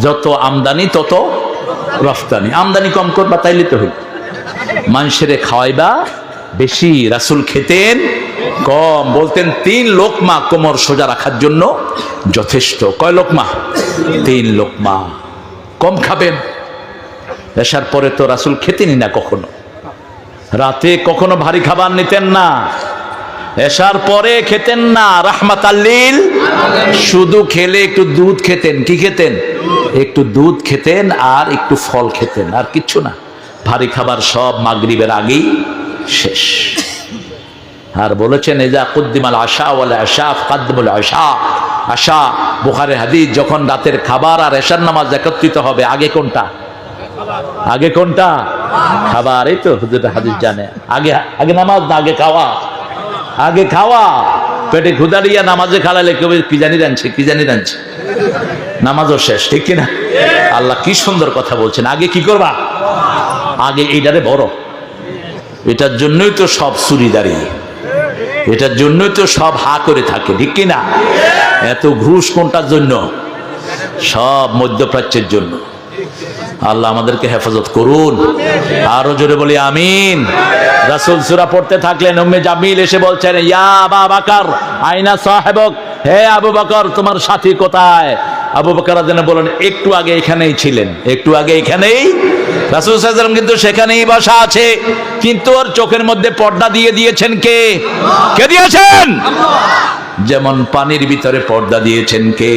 যত আমদানি তত রফতানি। আমদানি কম করবা তাইলে তো হইল। মানুষের খাওয়াইবা বেশি। রাসূল খেতেন কম, বলতেন 3 লোকমা কোমর সোজা রাখার জন্য যথেষ্ট। কয় লোকমা? 3 লোকমা। কম খাবেন। এসার পরে তো রাসূল খেতেনই না কখনো। রাতে কখনো ভারী খাবার নিতেন না। এসার পরে খেতেন না, রাহমাতাল লিল। শুধু খেলে একটু দুধ খেতেন। কি খেতেন? একটু দুধ খেতেন আর একটু ফল খেতেন, আর কিচ্ছু না। ভারী খাবার সব মাগরিবের আগেই শেষ। আর বলেছেন ইজা কুদ্দিমাল আশা ওয়াল আশা ফাকদ্দিমুল আশা। আশা বুখারীর হাদিস, যখন রাতের খাবার আর এশার নামাজ একত্রিত হবে আগে কোনটা? আগে কোনটা? খাবার। এই তো হুজুর হাদিস জানে। আগে নামাজ না আগে খাওয়া? আগে খাওয়া। পেটে ক্ষুধা দিয়া নামাজে খালালে কেউ কি জানি রাঁধছে, নামাজও শেষ। ঠিক কিনা? আল্লাহ কি সুন্দর কথা বলছেন। আগে কি করবা? আগে এইটারে বড়। এটার জন্যই তো সব চুরিদারি, এটার জন্যই তো সব হা করে থাকে। ঠিক কিনা? এত ঘুষ কোনটার জন্য? সব মধ্যপ্রাচ্যের জন্য। আল্লাহ আমাদেরকে হেফাজত করুন। আরো জোরে বলি আমিন। রাসূল সূরা পড়তে থাকলেন, উম্মে জামিল এসে বলছেন ইয়া আবু বকর আইনা সাহেবক, হে আবু বকর তোমার সাথী কোথায়? আবু বকর রাদিয়াল্লাহু বলেন একটু আগে এখানেই ছিলেন, একটু আগে এখানেই। রাসূল সাল্লাল্লাহু আলাইহি ওয়াসাল্লাম কিন্তু সেখানেই বসা আছে, কিন্তু ওর চোখের মধ্যে পর্দা দিয়ে দিয়েছেন কে? কে দিয়েছেন? যেমন পানির ভিতরে পর্দা দিয়েছেন কে?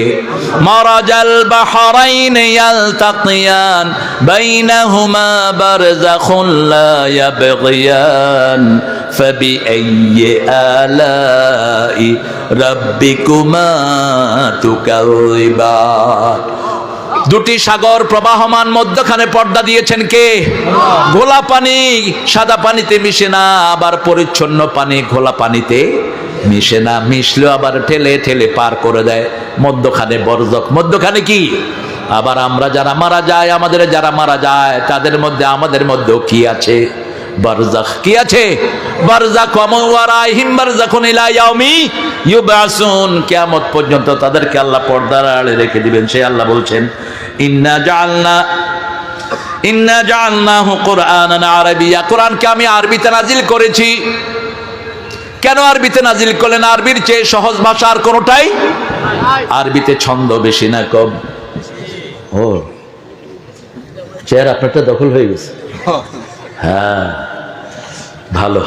মারাজাল বাহরাইন ইয়ালতাকিয়ান বাইনাহুমা বারযাখুন লা ইয়াবগিয়ান ফাবিআইয়ি আলাই রাব্বিকুমা তুকাযিবান। দুটি সাগর প্রবাহমান, মধ্যখানে পর্দা দিয়েছেন কে? ঘোলা পানি সাদা পানিতে মিশে না, আবার পরিচ্ছন্ন পানি ঘোলা পানিতে মিশে না। মিশলেও আবার ঠেলে ঠেলে পার করে দেয়। মধ্যখানে বরজক। মধ্যখানে কি? আবার আমরা যারা মারা যায়, আমাদের যারা মারা যায় তাদের মধ্যে আমাদের মধ্যেও কি আছে? বারজাখ। কি আছে? বারজাখ। ওয়া ওয়ারাইহিম বারজাখুন ইলা ইয়াউমি ইউবআসুন। কিয়ামত পর্যন্ত তাদেরকে আল্লাহ পর্দার আড়ালে রেখে দিবেন। সে আল্লাহ বলছেন ইন্না জাআলনাহু কুরআনান আরাবিয়্যা। কোরআনকে আমি আরবিতে নাজিল করেছি। কেন আরবিতে নাজিল করলেন? আরবির চেয়ে সহজ ভাষা আর কোনোটাই। আরবিতে ছন্দ বেশি না কম? ও চেয়ার আপনারটা দখল হয়ে গেছে। হ্যাঁ ভালো।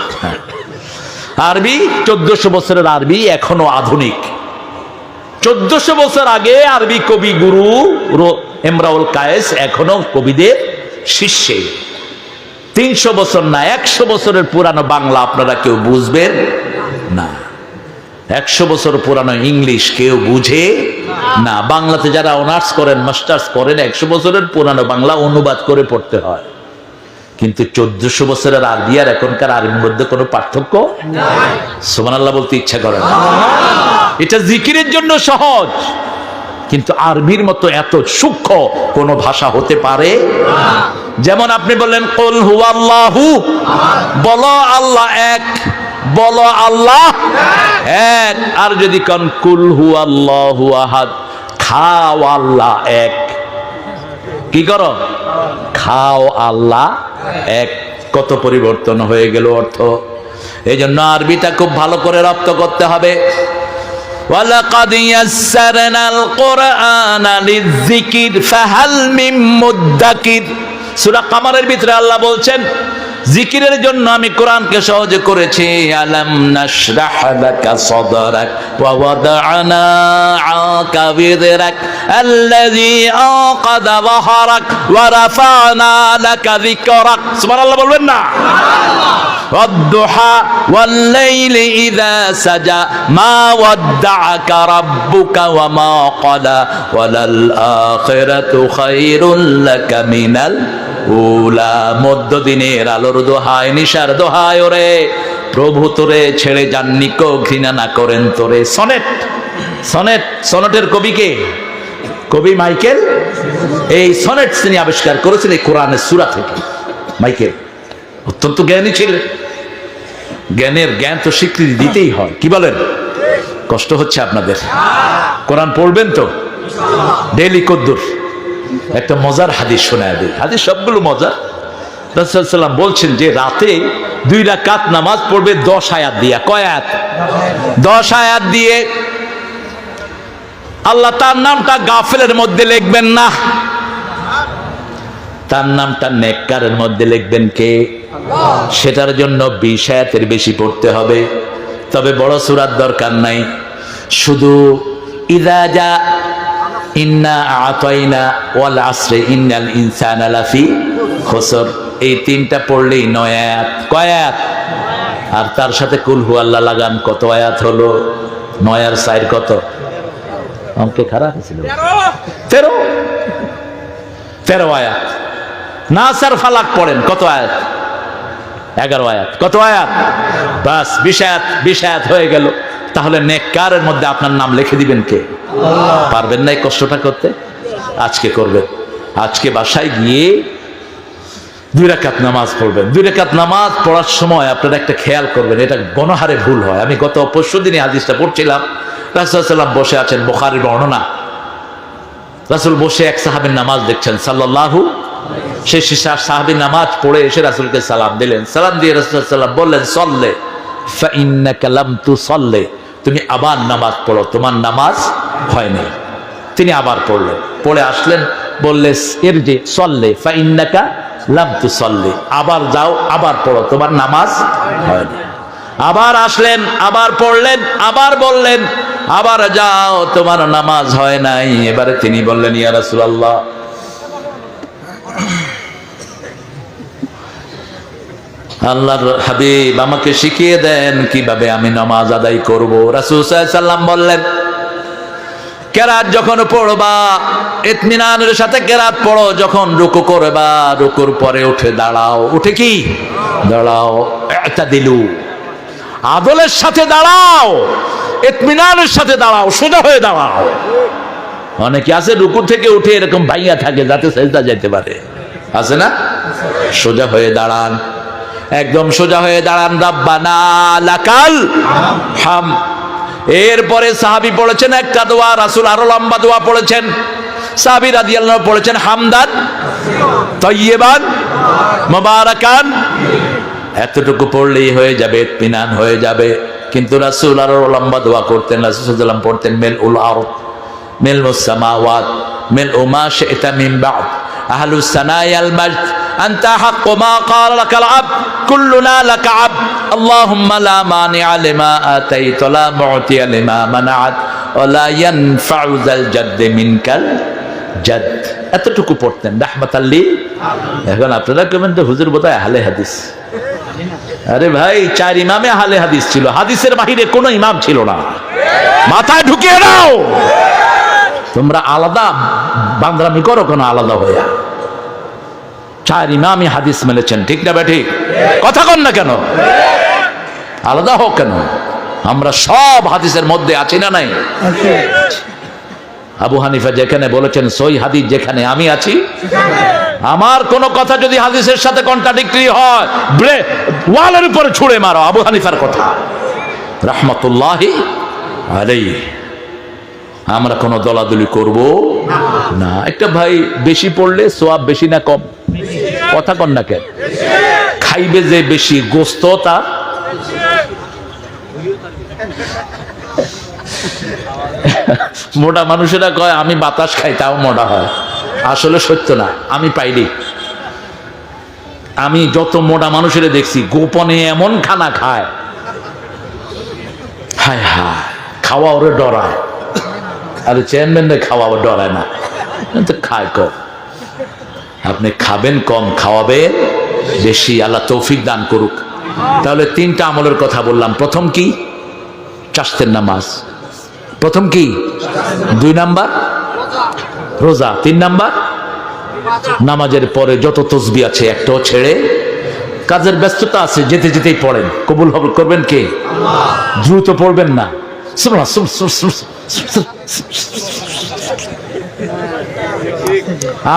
আরবি 1400 বছরের আরবি এখনো আধুনিক। 1400 বছর আগে আরবি কবি গুরু ইমরাউল কায়েস এখনো কবিদের শিষ্যে। 300 বছর না 100 বছরের পুরানো বাংলা আপনারা কেউ বুঝবেন না। 100 বছর পুরানো ইংলিশ কেউ বুঝে না। বাংলাতে যারা অনার্স করেন, মাস্টার্স করেন, 100 বছরের পুরানো বাংলা অনুবাদ করে পড়তে হয়। কিন্তু 1400 বছরের আরবি আর এখনকার আরবির মধ্যে কোনো পার্থক্য নাই। সুবহানাল্লাহ বলতে ইচ্ছা করে না। এটা জিকিরের জন্য সহজ, কিন্তু আরবির মতো এত সূক্ষ্ম কোন ভাষা হতে পারে না। যেমন আপনি বললেন কুল হুয়াল্লাহু, বলো আল্লাহ এক, বলো আল্লাহ এক। আর যদি কোন কুল হুয়াল্লাহু আহাদ, খাও আল্লাহ এক। কি করো? খাও আল্লাহ এক। কত পরিবর্তন হয়ে গেল অর্থ। এই জন্য আরবিটা খুব ভালো করে রপ্ত করতে হবে। ওয়ালাকাদ ইয়াসসারনাল কুরআনা লিযিকির ফাহাল মিন মুদ্দাকির। সূরা কামারের ভিতরে আল্লাহ বলছেন জিকিরের জন্য আমি কোরআনকে সহজ করেছি। আলাম নাশরাহ লাকা সাদরাক ওয়া ওয়াদা'না আনকা বিযরাক আল্লাযী আনকাযা যাহরাক ওয়া রাফা'না লাকা যিকরাক। সুবহানাল্লাহ বলবেন না? ওয়াদ-দুহা ওয়াল-লাইলি ইযা সাজা মা ওয়াদ্দা'আকা রাব্বুকা ওয়া মা ক্বালা ওয়ালাল আখিরাতু খায়রুল লাকা মিনাল উলা। মধ্য দিনের আলোর দোহায়, নিশার দোহায়, ওরে প্রভু তোরে ছেড়ে যাননি কো, ঘৃণা না করেন তোরে। সনেট, সনেট, সনেটের কবি কে? কবি মাইকেল। এই সনেট তিনি আবিষ্কার করেছেন এই কোরআনের সূরা থেকে। মাইকেল অত্যন্ত জ্ঞানী ছিলেন। জ্ঞান তো স্বীকৃতি দিতেই হয়। কি বলেন? কষ্ট হচ্ছে আপনাদের? কোরআন পড়বেন তো ডেইলি কদ্দুর। একটা মজার হাদিস শোনায় দিই। হাদিস সবগুলো মজার। রাসূল সাল্লাল্লাহু আলাইহি ওয়াসাল্লাম বলছেন যে রাতে 2 রাকাত নামাজ পড়বে 10 আয়াত দিয়ে। কয় আয়াত? 10 আয়াত দিয়ে। আল্লাহ তার নামটা গাফেলের মধ্যে লিখবেন না, তার নামটা নেককারের মধ্যে লিখবেন কে? আল্লাহ। সেটার জন্য 20 আয়াতের বেশি পড়তে হবে। তবে বড় সূরার দরকার নাই, শুধু ইযা জা ইন্না আতাইনা ওয়াল আসরে ইন্নাল ইনসানা লাফি খুসর, এই 3টা পড়লেই 9 আয়াত। কয় আয়াত? আর তার সাথে কুল হুয়াল্লাহ লাগান, কত আয়াত হলো? 9 আর 4 কত? অঙ্কে খারাপ ছিল। 13 আয়াত। নাস আর ফালাক পড়েন, কত আয়াত? 11 আয়াত। কত আয়াত? বাস 20 আয়াত। 20 আয়াত হয়ে গেল। তাহলে নেককারের মধ্যে আপনার নাম লিখে দিবেন কে? আল্লাহ। পারবেন না এই কষ্টটা করতে? আজকে করবেন। আজকে বাসায় গিয়ে 2 রাকাত নামাজ পড়বেন। 2 রাকাত নামাজ পড়ার সময় আপনারা একটা খেয়াল করবেন, এটা গণহারে ভুল হয়। আমি গত পরশুদিনই হাদিসটা পড়ছিলাম। রাসূল সাল্লাল্লাহু আলাইহি ওয়াসাল্লাম বসে আছেন, বুখারীর বর্ণনা। রাসূল বসে এক সাহাবীর নামাজ দেখছেন সাল্লাল্লাহু। সেই সাহাবী নামাজ পড়ে এসে রাসূলকে সালাম দিলেন। সালাম দিয়ে রাসূল সাল্লাল্লাহু আলাইহি ওয়াসাল্লাম বললেন, সল্লে ফা ইন্নাকা লাম তুসাল্লি, তুমি আবার নামাজ পড়ো, তোমার নামাজ হয়নি। তিনি আবার পড়লেন। পড়ে আসলেন, বললেন ইরজি সল্লে ফা ইন্নাকা লাম তুসাল্লি, আবার যাও, আবার পড়ো, তোমার নামাজ হয়নি। আবার আসলেন, আবার পড়লেন, আবার বললেন, আবার যাও, তোমার নামাজ হয় নাই। এবারে তিনি বললেন, ইয়া রাসূলুল্লাহ, আল্লাহর হাবিব আমাকে শিখিয়ে দেন কিভাবে আমি নামাজ আদায় করব। রাসূল সাল্লাল্লাহু আলাইহি ওয়াসাল্লাম বললেন, কেরাত যখন পড়বা ইতমিনানের সাথে কেরাত পড়ো। যখন রুকু করবা রুকুর পরে উঠে দাঁড়াও। উঠে কি? দাঁড়াও। ইতাদিলু, আদলের সাথে দাঁড়াও, ইতমিনানের সাথে দাঁড়াও, সোজা হয়ে দাঁড়াও। অনেকে আছে রুকু থেকে উঠে এরকম ভাইয়া থাকে যাতে সেজদা যেতে পারে, আছে না? সোজা হয়ে দাঁড়ান, একদম সোজা হয়ে দাঁড়ান। রাব্বানা লাকাল হাম। এরপরে সাহাবী পড়েছেন একটা দোয়া, রাসূল আরো লম্বা দোয়া পড়েছেন। সাহাবী রাদিয়াল্লাহু আনহু পড়েছেন হামদান তাইয়্যিবান মুবারাকান। এতটুকু পড়লেই হয়ে যাবে, ইতমিনান হয়ে যাবে। কিন্তু রাসূল আরো লম্বা দোয়া করতেন। রাসূল সাল্লাল্লাহু আলাইহি ওয়াসাল্লাম পড়তেন মিলউল আরদ মিলউস সামাওয়াত মিলউ মা শি'তা মিন বা'দ আহলুস সানায়াল majd আনতা হাক্কু মা ক্বালা লাকাল আবদ কুল্লুনা লাকা আবদ আল্লাহুম্মা লা মানি'a লিমা আতাইতা লা মু'তিয়া লিমা মানা'ত ওয়া লা ইয়ানফা'ু যাল জাদ্দি মিনকাল জাদ। এতটুকু পড়তেন রাহমাতাল লিল। এখন আপনারা কেমন তো হুজুর বোধহয় আহলে হাদিস। আরে ভাই, 4 ইমামে আহলে হাদিস ছিল, হাদিসের বাহিরে কোনো ইমাম ছিল না। মাথায় ঢুকিয়ে দাও, তোমরা আলাদা বান্দরামি করো কোনো আলাদা হইয়া। 4 ইমামই হাদিস মেনেছেন, ঠিক না বেঠিক? কথা কন না কেন? আলাদা হোক কেন? আমরা সব হাদিসের মধ্যে আছি না নাই? আবু হানিফা যেখানে বলেছেন সই হাদিস যেখানে, আমি আছি। আমার কোন কথা যদি হাদিসের সাথে কন্ট্রাডিক্টরি হয়, ওয়ালের উপরে ছুঁড়ে মারো। আবু হানিফার কথা রাহমাতুল্লাহি আলাইহি। আমরা কোনো দলাদলি করব না। একটা ভাই বেশি পড়লে সওয়াব বেশি না কম? কথা কন না কেন? খাইবে যে বেশি গোস্ত তার মোটা মানুষেরা কয় আমি বাতাস খাই তাও মোটা হয়। আসলে সত্য না। আমি পাইনি, আমি যত মোটা মানুষের দেখছি গোপনে এমন খানা খায়, হায় হায়, খাওয়া ওরে ডরায়। আরে চেয়ারম্যান খাওয়া ডরায় না, তো খায় কম। আপনি খাবেন কম, খাওয়াবেন বেশি। আল্লাহ তৌফিক দান করুক। তাহলে 3টা আমলের কথা বললাম। প্রথম কি? চাষতের নামাজ। প্রথম কি? 2 নাম্বার রোজা। 3 নাম্বার নামাজের পরে যত তসবিহ আছে একটাও ছেড়ে, কাজের ব্যস্ততা আছে যেতে যেতেই পড়েন। কবুল হবে করবেন কে? দ্রুত পড়বেন না।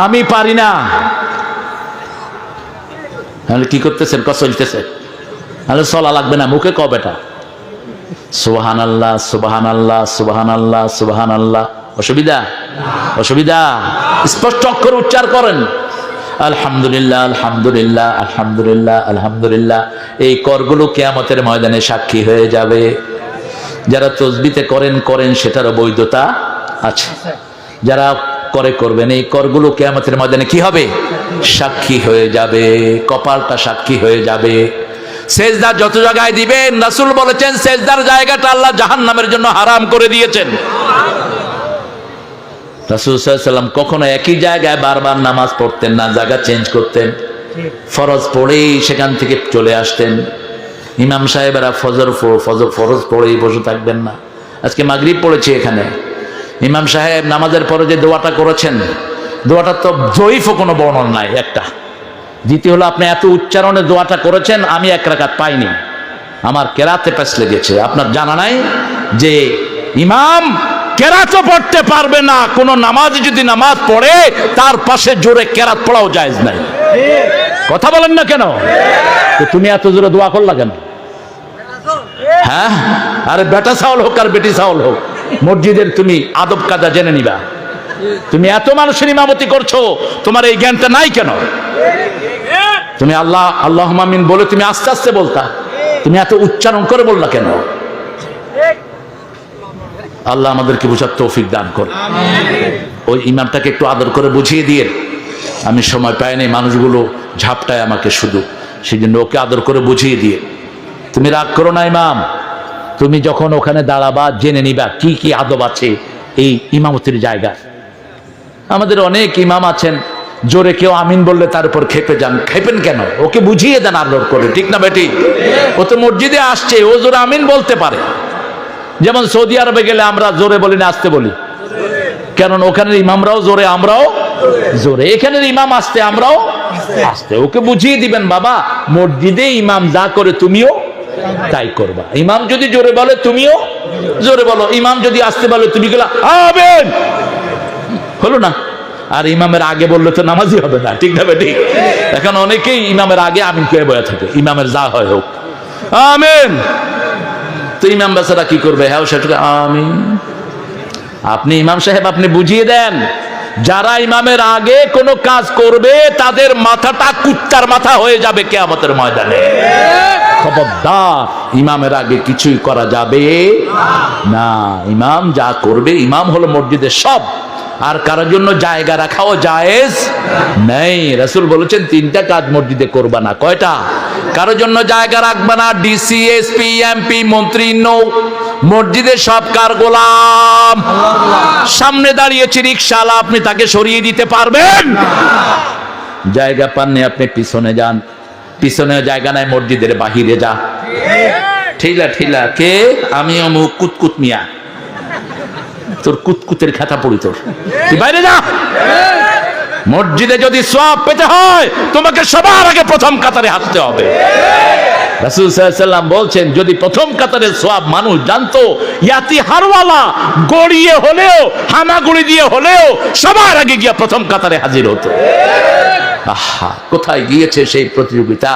আমি পারি না। তাহলে কি করতেছেন? চলতেছে। তাহলে চলা লাগবে না, মুখে কও বেটা সুবহানাল্লাহ সুবহানাল্লাহ সুবহানাল্লাহ সুবহানাল্লাহ। অসুবিধা? অসুবিধা? স্পষ্ট অক্ষরে উচ্চার করেন আলহামদুলিল্লাহ আলহামদুলিল্লাহ আলহামদুলিল্লাহ আলহামদুলিল্লাহ। এই করগুলো কিয়ামতের ময়দানে সাক্ষী হয়ে যাবে। যারা তসবিতে করেন সেটারও বৈধতা আছে, যারা করবেন। এই করগুলো কিয়ামতের ময়দানে কি হবে? সাক্ষী হয়ে যাবে, কপালটা সাক্ষী হয়ে যাবে। সেজদা যত জায়গায় দিবেন, রাসূল বলেছেন সেজদার জায়গাটা আল্লাহ জাহান্নামের জন্য হারাম করে দিয়েছেন। রাসূল সাল্লাল্লাহু আলাইহি ওয়াসাল্লাম কখনো একই জায়গায় বারবার নামাজ পড়তেন না, জায়গা চেঞ্জ করতেন। ফরজ পড়েই সেখান থেকে চলে আসতেন। ইমাম সাহেবেরা ফরজ পড়েই বসে থাকবেন না। আজকে মাগরিব পড়েছি এখানে, ইমাম সাহেব নামাজের পরে যে দোয়াটা করেছেন, দোয়াটা তো জয়ীফও কোনো বর্ণনা নাই একটা। দ্বিতীয় হলো আপনি এত উচ্চারণে দোয়াটা করেছেন, আমি 1 রাকাত পাইনি, আমার কেরাতে প্যাস লেগেছে। আপনার জানা নাই যে ইমাম কেরাতও পড়তে পারবে না। কোন নামাজ যদি নামাজ পড়ে তার পাশে জোরে কেরাত পড়াও জায়েজ নাই। কথা বলেন না কেন? তো তুমি এত জোরে দোয়া করলা কেন? হ্যাঁ, আরে বেটা চাউল হোক আর বেটি চাউল হোক, মসজিদের তুমি আদব কায়দা জেনে নিবা। তুমি এত মানুষের ইমামতি করছো, তোমার এই জ্ঞানটা নাই কেন? তুমি আল্লাহ আল্লাহুম্মা আমিন বলে তুমি আস্তে আস্তে বলতা, তুমি এত উচ্চারণ করে বললা কেন? আল্লাহ আমাদেরকে বুঝার তৌফিক দান করে। ওই ইমামটাকে একটু আদর করে বুঝিয়ে দিয়ে, আমি সময় পাইনি, মানুষগুলো ঝাপটায় আমাকে শুধু, সেই জন্য ওকে আদর করে বুঝিয়ে দিয়ে। তুমি রাগ করো না ইমাম, তুমি যখন ওখানে দাঁড়াবা জেনে নিবা কি কি আদব আছে এই ইমামতির জায়গা। আমাদের অনেক ইমাম আছেন, জোরে কেউ আমিন বললে তার উপর খেপে যান। খেপেন কেন? ওকে বুঝিয়ে দেন আদর করে, ঠিক না বেটি? ও তো মসজিদে আসছে, ও জোরে আমিন বলতে পারে। যেমন সৌদি আরবে গেলে আমরা জোরে বলি না আস্তে বলি, কারণ ওখানের ইমামরাও জোরে, আমরাও জোরে। এখানের ইমাম আসতে, আমরাও আসতে। ওকে বুঝিয়ে দিবেন, বাবা মসজিদে ইমাম যা করে তুমিও তাই করবা। ইমাম যদি জোরে বলে তুমিও জোরে বলো, ইমাম যদি আসতে বলে তুমি গেলা আমিন, হলো না। আর ইমামের আগে বললে তো নামাজই হবে না, ঠিক না ঠিক? এখন অনেকেই ইমামের আগে আমিন কে বয়া থাকে, ইমামের যা হয় হোক আমিন। তো ইমাম বেচারা কি করবে? হ্যাঁ সেটা আমিন। আপনি ইমাম সাহেব আপনি বুঝিয়ে দেন, যারা ইমামের আগে কোনো কাজ করবে তাদের মাথাটা কুত্তার মাথা হয়ে যাবে কিয়ামতের ময়দানে। খবরদার, ইমামের আগে কিছুই করা যাবে না। ইমাম যা করবে, ইমাম হলো মসজিদের সব, আর কারোর জন্য জায়গা রাখাও জায়েজ নেই। রাসূল বলেছেন তিনটা কাজ মসজিদে করবা না। কয়টা? কারোর জন্য জায়গা রাখবা না, ডিসি, এসপি, এমপি, মন্ত্রী, নো। মসজিদের সব কার গোলাম? সামনে দাঁড়িয়েছে রিকশাওয়ালা, আপনি তাকে সরিয়ে দিতে পারবেন? জায়গা পাননি আপনি পিছনে যান, পিছনে জায়গা নাই মসজিদের বাহিরে যা। ঠিলা ঠিলা কে? আমি অমুক কুতকুত মিয়া। তোর কুতকুতের খাতা পড়ি তোর, তুই বাইরে যা। মসজিদে যদি সওয়াব পেতে হয় তোমাকে সবার আগে প্রথম কাতারে হাঁটতে হবে। রাসূল সাল্লাল্লাহু আলাইহি ওয়াসাল্লাম বলছেন যদি প্রথম কাতারের সওয়াব মানুষ জানতো, ইয়াতি হারওয়ালা গড়িয়ে হলেও হামাগুড়ি দিয়ে হলেও সবার আগে গিয়া প্রথম কাতারে হাজির হতো। আহা, কোথায় গিয়েছে সেই প্রতিযোগিতা?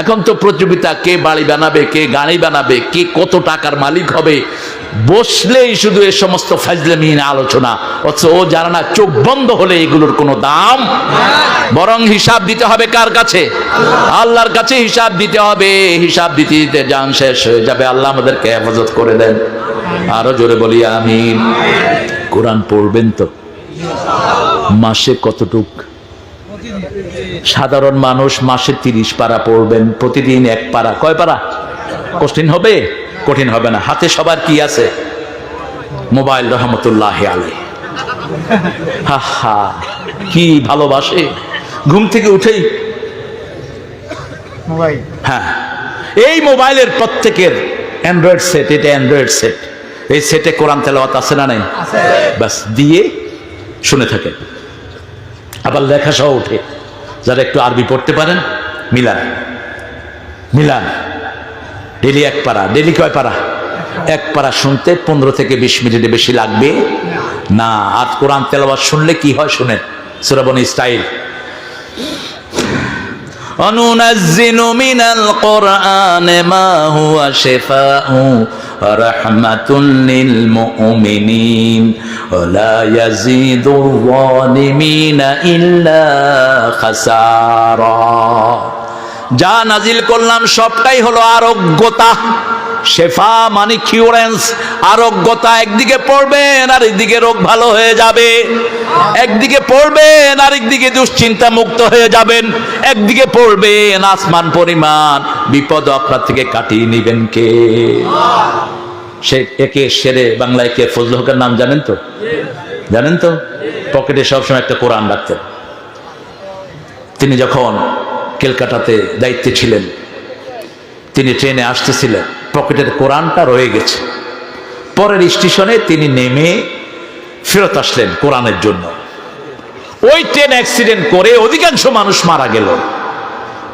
এখন তো প্রতিযোগিতা কে বাড়ি বানাবে, কে গাড়ি বানাবে, কে কত টাকার মালিক হবে, বসলেই শুধু এই সমস্ত ফাজলামি আলোচনা। অথচ ও জানে না চোখ বন্ধ হলে এগুলোর কোনো দাম, বরং হিসাব দিতে হবে কার কাছে? আল্লাহর কাছে হিসাব দিতে হবে। হিসাব দিতে দিতে জান শেষ হয়ে যাবে। আল্লাহ আমাদেরকে হেফাজত করে দেন। আরো জোরে বলি আমিন। কোরআন পড়বেন তো? মাসে কতটুক? সাধারণ মানুষ মাসে 30 পারা পড়বেন, প্রতিদিন 1 পারা। কয় পারা? কঠিন হবে? কঠিন হবে না। হাতে সবার কি আছে? মোবাইল, রহমতুল্লাহি আলাইহি। হা হা, কি ভালোবাসে। ঘুম থেকে উঠেই মোবাইল। হ্যাঁ, এই মোবাইলের প্রত্যেকের অ্যান্ড্রয়েড সেট, এটা অ্যান্ড্রয়েড সেট। এই সেটে কোরআন তেলাওয়াত আছে না নাই? বাস দিয়ে শুনে থাকে। আবার লেখা সহ উঠে। যারা একটু আরবি পড়তে পারেন মিলান মিলান, ডেলি 1 পারা। ডেলি কয় পারা? 1 পারা শুনতে 15 থেকে 20 মিনিটে বেশি লাগবে না। আর কোরআন তেলাওয়াত শুনলে কি হয় শুনেন। সূরা বনী ইসরাঈল, অনুনাজ্জিলু মিনাল কুরআনি মা হুয়া শিফাউ ওয়া রাহমাতুল লিল মুমিনিন ওয়া লা ইয়াজিদুল যালিমিনা ইল্লা খাসারা। যা নাজিল করলাম সবটাই হলো আরোগ্যতা। শেফা মানে কিউরেন্স, আরোগ্যতা। একদিকে পড়বেন আর একদিকে রোগ ভালো হয়ে যাবে, একদিকে পড়বেন আর একদিকে দুশ্চিন্তা মুক্ত হয়ে যাবেন, একদিকে পড়বেন আসমান পরিমাণ বিপদ আপনার থেকে কাটিয়ে নিবেন কে? সে একে সেরে বাংলায় কে? ফজল হকের নাম জানেন তো? জানেন তো? পকেটে সবসময় একটা কোরআন রাখতেন। তিনি যখন ক্যালকাটাতে দায়িত্বে ছিলেন, তিনি ট্রেনে আসতেছিলেন, পকেটের কোরআনটা রয়ে গেছে। পরের স্টেশনে তিনি নেমে ফেরত আসলেন কোরআনের জন্য। ওই ট্রেন অ্যাক্সিডেন্ট করে অধিকাংশ মানুষ মারা গেল।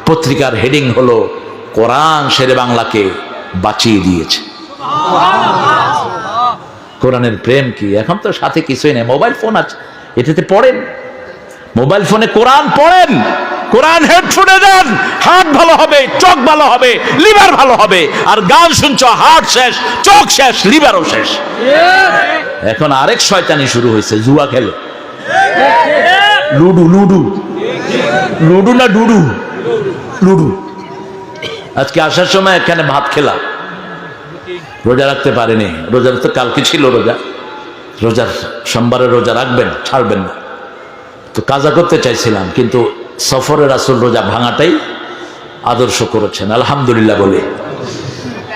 পত্রিকার হেডিং হলো কোরআন শেরে বাংলাকে বাঁচিয়ে দিয়েছে। কোরআনের প্রেম কি! এখন তো সাথে কিছুই নেই, মোবাইল ফোন আছে, এটাতে পড়েন। মোবাইল ফোনে কোরআন পড়েন, কোরআন হেডফোনে দেন, হার্ট ভালো হবে, চোখ ভালো হবে, লিভার ভালো হবে। আর গান শুনছো, হার্ট শেষ, চোখ শেষ, লিভারও শেষ। এখন আরেক শয়তানি শুরু হয়েছে, জুয়া খেলে। লুডু লুডু লুডু না ডুডু? লুডু। আজকে আসার সময় এখানে ভাত খেলাম, রোজা রাখতে পারেনি। রোজার তো কালকে ছিল রোজা, রোজার সোমবারে রোজা রাখবেন, ছাড়বেন না। তো কাজা করতে চাইছিলাম, কিন্তু সফরে রাসূল রোজা ভাঙাটাই আদর্শ করেছেন, আলহামদুলিল্লাহ বলে।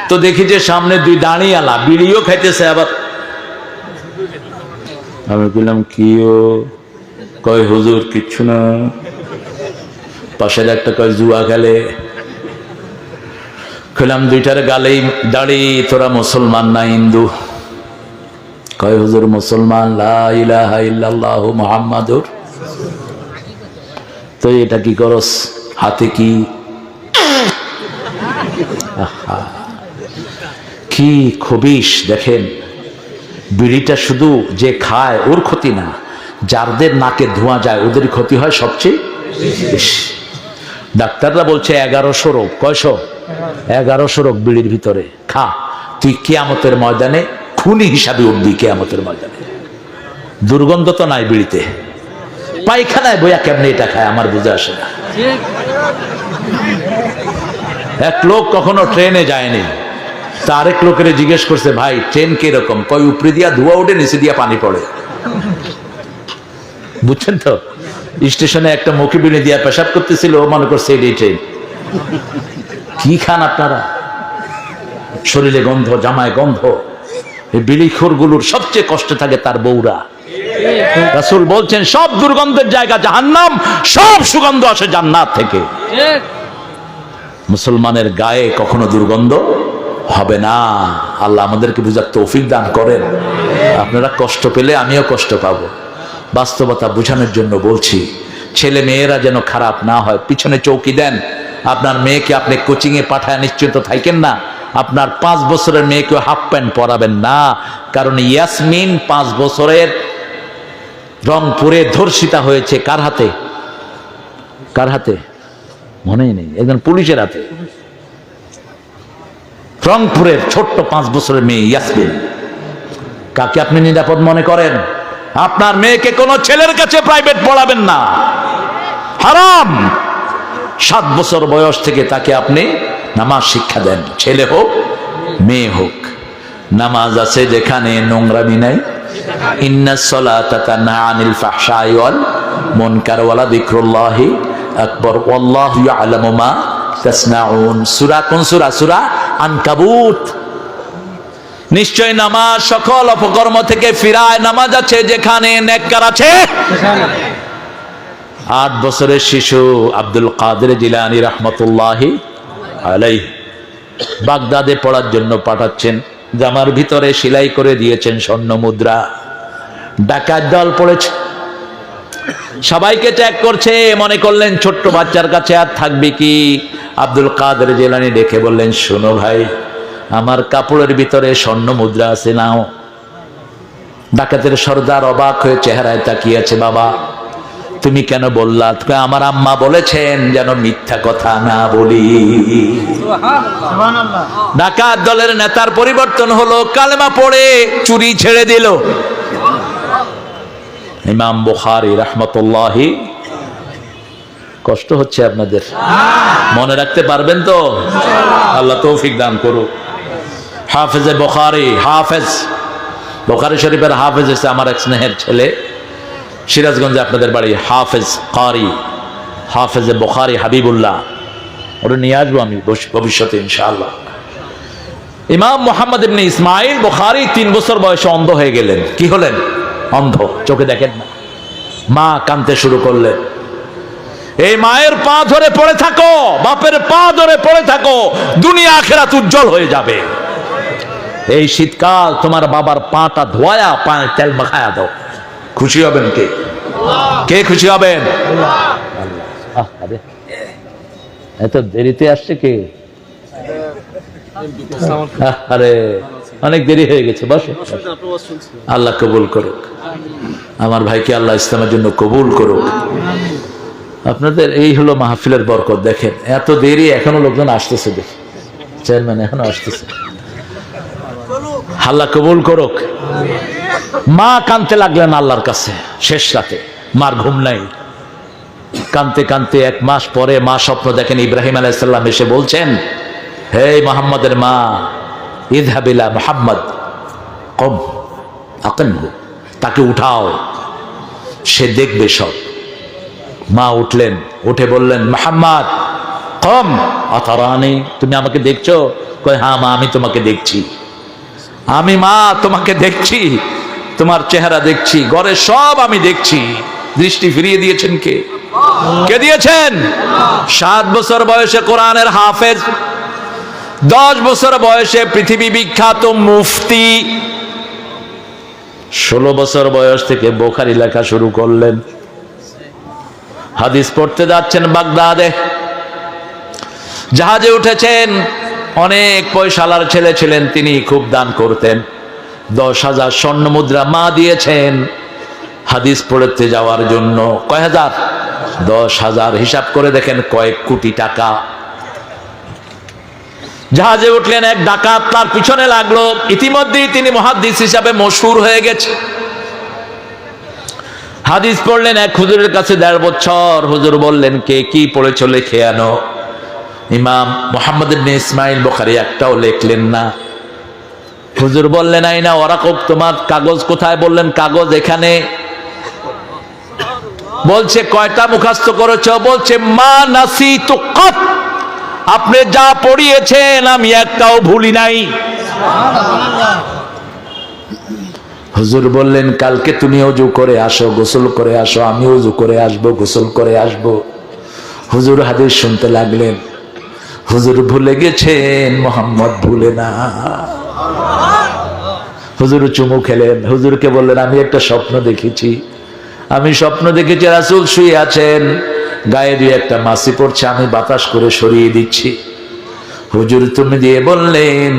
তো দেখি যে সামনে 2 দাঁড়িয়ালা বিড়িও খাইতেছে। আবার আমি বললাম কি ও? কয় হুজুর কিচ্ছু না। পাশের একটা কয় জুয়া খেলে। খেলাম 2টার গালেই দাঁড়ি, তোরা মুসলমান না হিন্দু? কয় হুজুর মুসলমান, লা ইলাহা ইল্লাল্লাহু মুহাম্মাদুর। তো এটা কি করস হাতে? কি খবিশ দেখেন। বিড়িটা শুধু যে খায় ওর ক্ষতি না, যাদের নাকে ধোঁয়া যায় ওদের ক্ষতি হয় সবচেয়ে বেশি। ডাক্তাররা বলছে 1100 রোগ, কয়শো? 1100 রোগ বিড়ির ভিতরে। খা, তুই কিয়ামতের ময়দানে খুনি হিসাবে উঠবি কিয়ামতের ময়দানে। দুর্গন্ধ তো নাই বিড়িতে, পায়খানায় বইয়া কেমনে এটা খায় আমার বুঝে আসে না। এক লোক কখনো ট্রেনে যায়নি, তা আরেক লোকের জিজ্ঞেস করছে, ভাই ট্রেন কিরকম? কয় উপরে দিয়া ধোঁয়া উঠে নিচে দিয়া পানি পড়ে। বুঝছেন তো? স্টেশনে একটা মুখে বিড়ি দিয়া পেশাব করতেছিল, ও মনে করছে এই ট্রেন। কি খান আপনারা? শরীরে গন্ধ, জামায় গন্ধ। এই বিড়িখোর গুলোর সবচেয়ে কষ্টে থাকে তার বউরা। রাসূল বলছেন সব দুর্গন্ধের জায়গা জাহান্নাম, সব সুগন্ধ আসে জান্নাত থেকে। মুসলমানের গায়ে কখনো দুর্গন্ধ হবে না। আল্লাহ আমাদেরকে বুঝার তৌফিক দান করেন। আপনারা কষ্ট পেলে আমিও কষ্ট পাবো। বাস্তবতা বোঝানোর জন্য বলছি, ছেলে মেয়েরা যেন খারাপ না হয়। পিছনে চৌকি দেন, আপনার মেয়েকে আপনি কোচিং এ পাঠায় নিশ্চিন্ত থাকেন না। আপনার 5 বছরের মেয়েকে হাফ প্যান্ট পরাবেন না, কারণ ইয়াসমিন 5 বছরের রংপুরে ধর্ষিতা হয়েছে। কার হাতে? কার হাতে মনেই নেই, একজন পুলিশের হাতে। রংপুরের ছোট্ট 5 বছরের মেয়ে ইয়াসমিন। কাকে আপনি নিরাপদ মনে করেন? আপনার মেয়েকে কোনো ছেলের কাছে প্রাইভেট পড়াবেন না, হারাম। 7 বছর বয়স থেকে তাকে আপনি নামাজ শিক্ষা দেন, ছেলে হোক মেয়ে হোক। নামাজ আছে যেখানে নোংরামি নাই। ইন্নাস সালাতা তানহা আনিল ফাহশাই ওয়াল মুনকার ওয়া যিকরুল্লাহি আকবার ওয়াল্লাহু ইয়ালামু মা তাসনাউন। সূরা কোন সূরা? সূরা আনকাবুত। নিশ্চয় নামাজ সকল অপকর্ম থেকে ফিরায়। নামাজ আছে যেখানে নেককার আছে। 8 বছরের শিশু আব্দুল কাদের জিলানী রাহমাতুল্লাহি আলাইহি বাগদাদে পড়ার জন্য পাঠাচ্ছেন। জামার ভিতরে সেলাই করে দিয়েছেন স্বর্ণ মুদ্রা। ডাকাত দল পড়েছে, সবাইকে চেক করছে। মনে করলেন ছোট্ট বাচ্চার কাছে আর থাকবে কি। আব্দুল কাদের জিলানী ডেকে বললেন, শোনো ভাই, আমার কাপড়ের ভিতরে স্বর্ণ মুদ্রা আছে, নাও। ডাকাতের সর্দার অবাক হয়ে চেহারায় তাকিয়েছে। বাবা তুমি কেন বললা? আমার আম্মা বলেছেন যেন মিথ্যা কথা না বলি। ডাকাত দলের নেতার পরিবর্তন হলো, কালেমা পড়ে চুরি ছেড়ে দিল। ইমাম বুখারী রাহমাতুল্লাহি। কষ্ট হচ্ছে আপনাদের, মনে রাখতে পারবেন তো? আল্লাহ তৌফিক দান করুক। হাফেজে বুখারী, হাফেজ বুখারী শরীফের হাফেজ হচ্ছে আমার এক স্নেহের ছেলে, সিরাজগঞ্জে আপনাদের বাড়ি। হাফেজ কারি, হাফেজে বুখারী হাবিবুল্লাহ। ওটা নিয়ে আসবো আমি ভবিষ্যতে ইনশাআল্লাহ। ইমাম মুহাম্মদ ইবনে ইসমাইল বুখারী 3 বছর বয়সে অন্ধ হয়ে গেলেন। কি হলেন? অন্ধ, চোখে দেখেন না। মা কাঁদতে শুরু করলেন। এই মায়ের পা ধরে পড়ে থাকো, বাপের পা ধরে পড়ে থাকো, দুনিয়া আখিরাত উজ্জ্বল হয়ে যাবে। এই শীতকাল তোমার বাবার পাটা ধোয়া, পায়ে তেল মাখায়া দাও। খুশি হবেন কে? কে খুশি হবেন? এত দেরিতে আসছে কে? আরে অনেক দেরি হয়ে গেছে, বসো। আল্লাহ কবুল করুক আমার ভাইকে, আল্লাহ ইসলামের জন্য কবুল করুক। আপনাদের এই হলো মাহফিলের বরকত। দেখেন এত দেরি, এখনো লোকজন আসতেছে। দেখে চেয়ারম্যান এখনো আসতেছে। আল্লাহ কবুল করুক। মা কাঁদতে লাগলেন আল্লাহর কাছে শেষ রাতে। মার ঘুম নাই। কাঁদতে কাঁদতে 1 মাস পরে মা স্বপ্ন দেখেন। ইব্রাহিম আলাইহিস সালাম এসে বলছেন, হে মুহাম্মাদের মা, ইযহাব ইলা মুহাম্মদ কম আকিমহু, তাকে উঠাও, সে দেখবে সব। মা উঠলেন, উঠে বললেন, মুহাম্মদ কম আতারানি, তুমি আমাকে দেখছো? কয় হ্যাঁ মা, আমি তোমাকে দেখছি। আমি মা তোমাকে দেখছি, তোমার চেহারা দেখছি, ঘরে সব আমি দেখছি। দৃষ্টি ফিরিয়ে দিয়েছেন কে? কে দিয়েছেন? 7 বছর বয়সে কোরআনের হাফেজ, 10 বছর বয়সে পৃথিবী বিখ্যাত মুফতি, 16 বছর বয়স থেকে বুখারী লেখা শুরু করলেন। হাদিস পড়তে যাচ্ছেন বাগদাদে, জাহাজে উঠেছেন। অনেক পয়সালার ছেলে ছিলেন তিনি, খুব দান করতেন। 10,000 স্বর্ণ মুদ্রা মা দিয়েছেন। হাদিস পড়তে যাওয়ার জন্য। কয় হাজার? 10,000। হিসাব করে দেখেন কয়েক কোটি টাকা। জাহাজে উঠলেন, এক ডাকাত তার পিছনে লাগলো। ইতিমধ্যেই তিনি মুহাদ্দিস হিসাবে মশহুর হয়ে গেছে। হাদিস পড়লেন এক হুজুরের কাছে 1.5 বছর। হুজুর বললেন, কে কি পড়েছ লিখে আনো। ইমাম মুহাম্মদ ইবনে ইসমাইল বুখারী একটাও লিখলেন না। হুজুর বললেন, আইনা ওয়ারাকুক, তোমার কাগজ কোথায়? বললেন, কাগজ এখানে। বলছে, কয়টা মুখস্থ করেছো? বলছে, মা নাসিতু কাত, আপনি যা পড়িয়েছেন আমি একটাও ভুলি নাই। হুজুর বললেন, কালকে তুমি ওযু করে আসো, গোসল করে আসো, আমি ওযু করে আসবো, গোসল করে আসবো। হুজুর হাদিস শুনতে লাগলেন। হুজুর ভুলে গেছেন, মোহাম্মদ ভুলে না। হুজুর চুমু খেলেন। হুজুরকে বললেন, আমি একটা স্বপ্ন দেখেছি। আমি স্বপ্ন দেখেছি রাসূল শুয়ে আছেন, গায়ে দিয়ে একটা মাছি পড়ছে, আমি বাতাস করে সরিয়ে দিচ্ছি। হুজুর তুমি দিয়ে বললেন,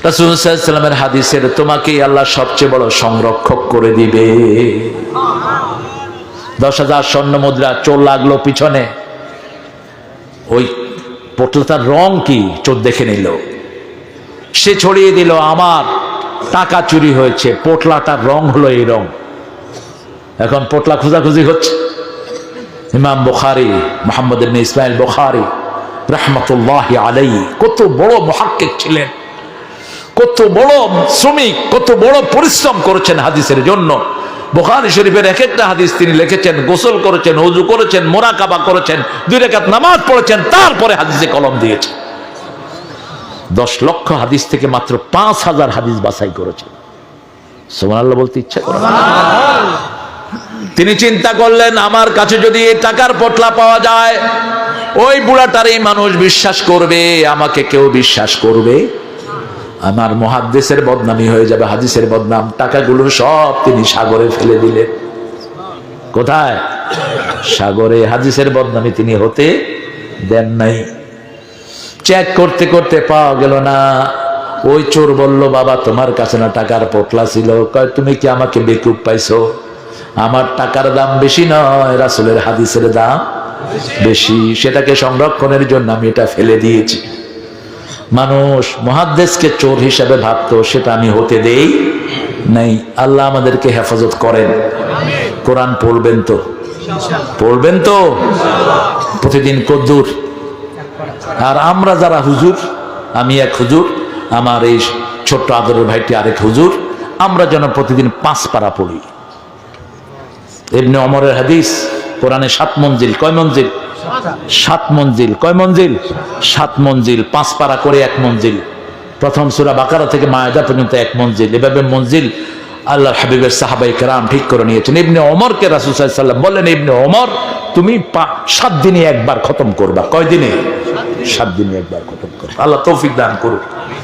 রাসূল সাল্লাল্লাহু আলাইহি ওয়াসাল্লামের হাদিসের, তোমাকে আল্লাহ সবচেয়ে বড় সংরক্ষক করে দিবে। 10,000 স্বর্ণ মুদ্রা। চোর লাগলো পিছনে। ওই পোটলাটার রং কি চোর দেখে নিল, সে ছড়িয়ে দিল, আমার টাকা চুরি হয়েছে, পোটলাটার রং হলো এই রং। এখন পোটলা খোঁজাখুঁজি হচ্ছে। ইমাম বুখারী, মুহাম্মদ ইবনে ইসমাইল বুখারী রাহমাতুল্লাহি আলাইহি, কত বড় মুহাক্কিক ছিলেন, কত বড় শ্রমিক, কত বড় পরিশ্রম করেছেন হাদিসের জন্য। বুখারী শরীফের এক একটা হাদিস তিনি লিখেছেন, গোসল করেছেন, ওযু করেছেন, মুরাকাবা করেছেন, 2 রাকাত নামাজ পড়েছেন, তারপরে হাদিসে কলম দিয়েছেন। 10 লক্ষ হাদিস থেকে মাত্র 5,000 হাদিস বাছাই করেছেন। সুবহানাল্লাহ বলতে ইচ্ছা করে। তিনি চিন্তা করলেন, আমার কাছে যদি এই টাকার পটলা পাওয়া যায়, ওই বুড়াটারই মানুষ বিশ্বাস করবে, আমাকে কেউ বিশ্বাস করবে, আমার মুহাদ্দিসের বদনামি হয়ে যাবে, হাদিসের বদনাম। টাকাগুলো সব তিনি সাগরে ফেলে দিলেন। কোথায়? সাগরে। হাদিসের বদনামি তিনি হতে দেন নাই। চেক করতে করতে পাওয়া গেল না। ওই চোর বলল, বাবা তোমার কাছে না টাকার পটলা ছিল? কয়, তুমি কি আমাকে বেকুব পাইছো? আমার টাকার দাম বেশি নয়, রাসূলের হাদিসের দাম বেশি। সেটাকে সংরক্ষণের জন্য আমি এটা ফেলে দিয়েছি। মানুষ মুহাদ্দিসকে চোর হিসাবে ভাবতো, সেটা আমি হতে দেই নাই। আল্লাহ আমাদেরকে হেফাজত করেন। কোরআন পড়বেন তো? পড়বেন তো? প্রতিদিন কদ্দুর। আর আমরা যারা হুজুর, আমি এক হুজুর, আমার এই ছোট্ট আদরের ভাইটি আরেক হুজুর, আমরা যেন প্রতিদিন 5 পারা পড়ি। ইবনে ওমরের হাদিস, কোরআনে 7 মঞ্জিল। কয় মঞ্জিল? 7 মঞ্জিল। কয় মঞ্জিল? 7 মঞ্জিল। 5 পারা করে 1 মঞ্জিল। প্রথম সূরা বাকারা থেকে মায়েদা পর্যন্ত 1 মঞ্জিল। এভাবে মঞ্জিল আল্লাহর হাবিবের সাহাবায়ে কেরাম ঠিক করে নিয়েছেন। ইবনে ওমরকে রাসূল সাল্লাল্লাহু আলাইহি ওয়াসাল্লাম বললেন, ইবনে ওমর তুমি 7 দিনে একবার খতম করবা। কয় দিনে? 7 দিনে একবার খতম করবা। আল্লাহ তৌফিক দান করুক।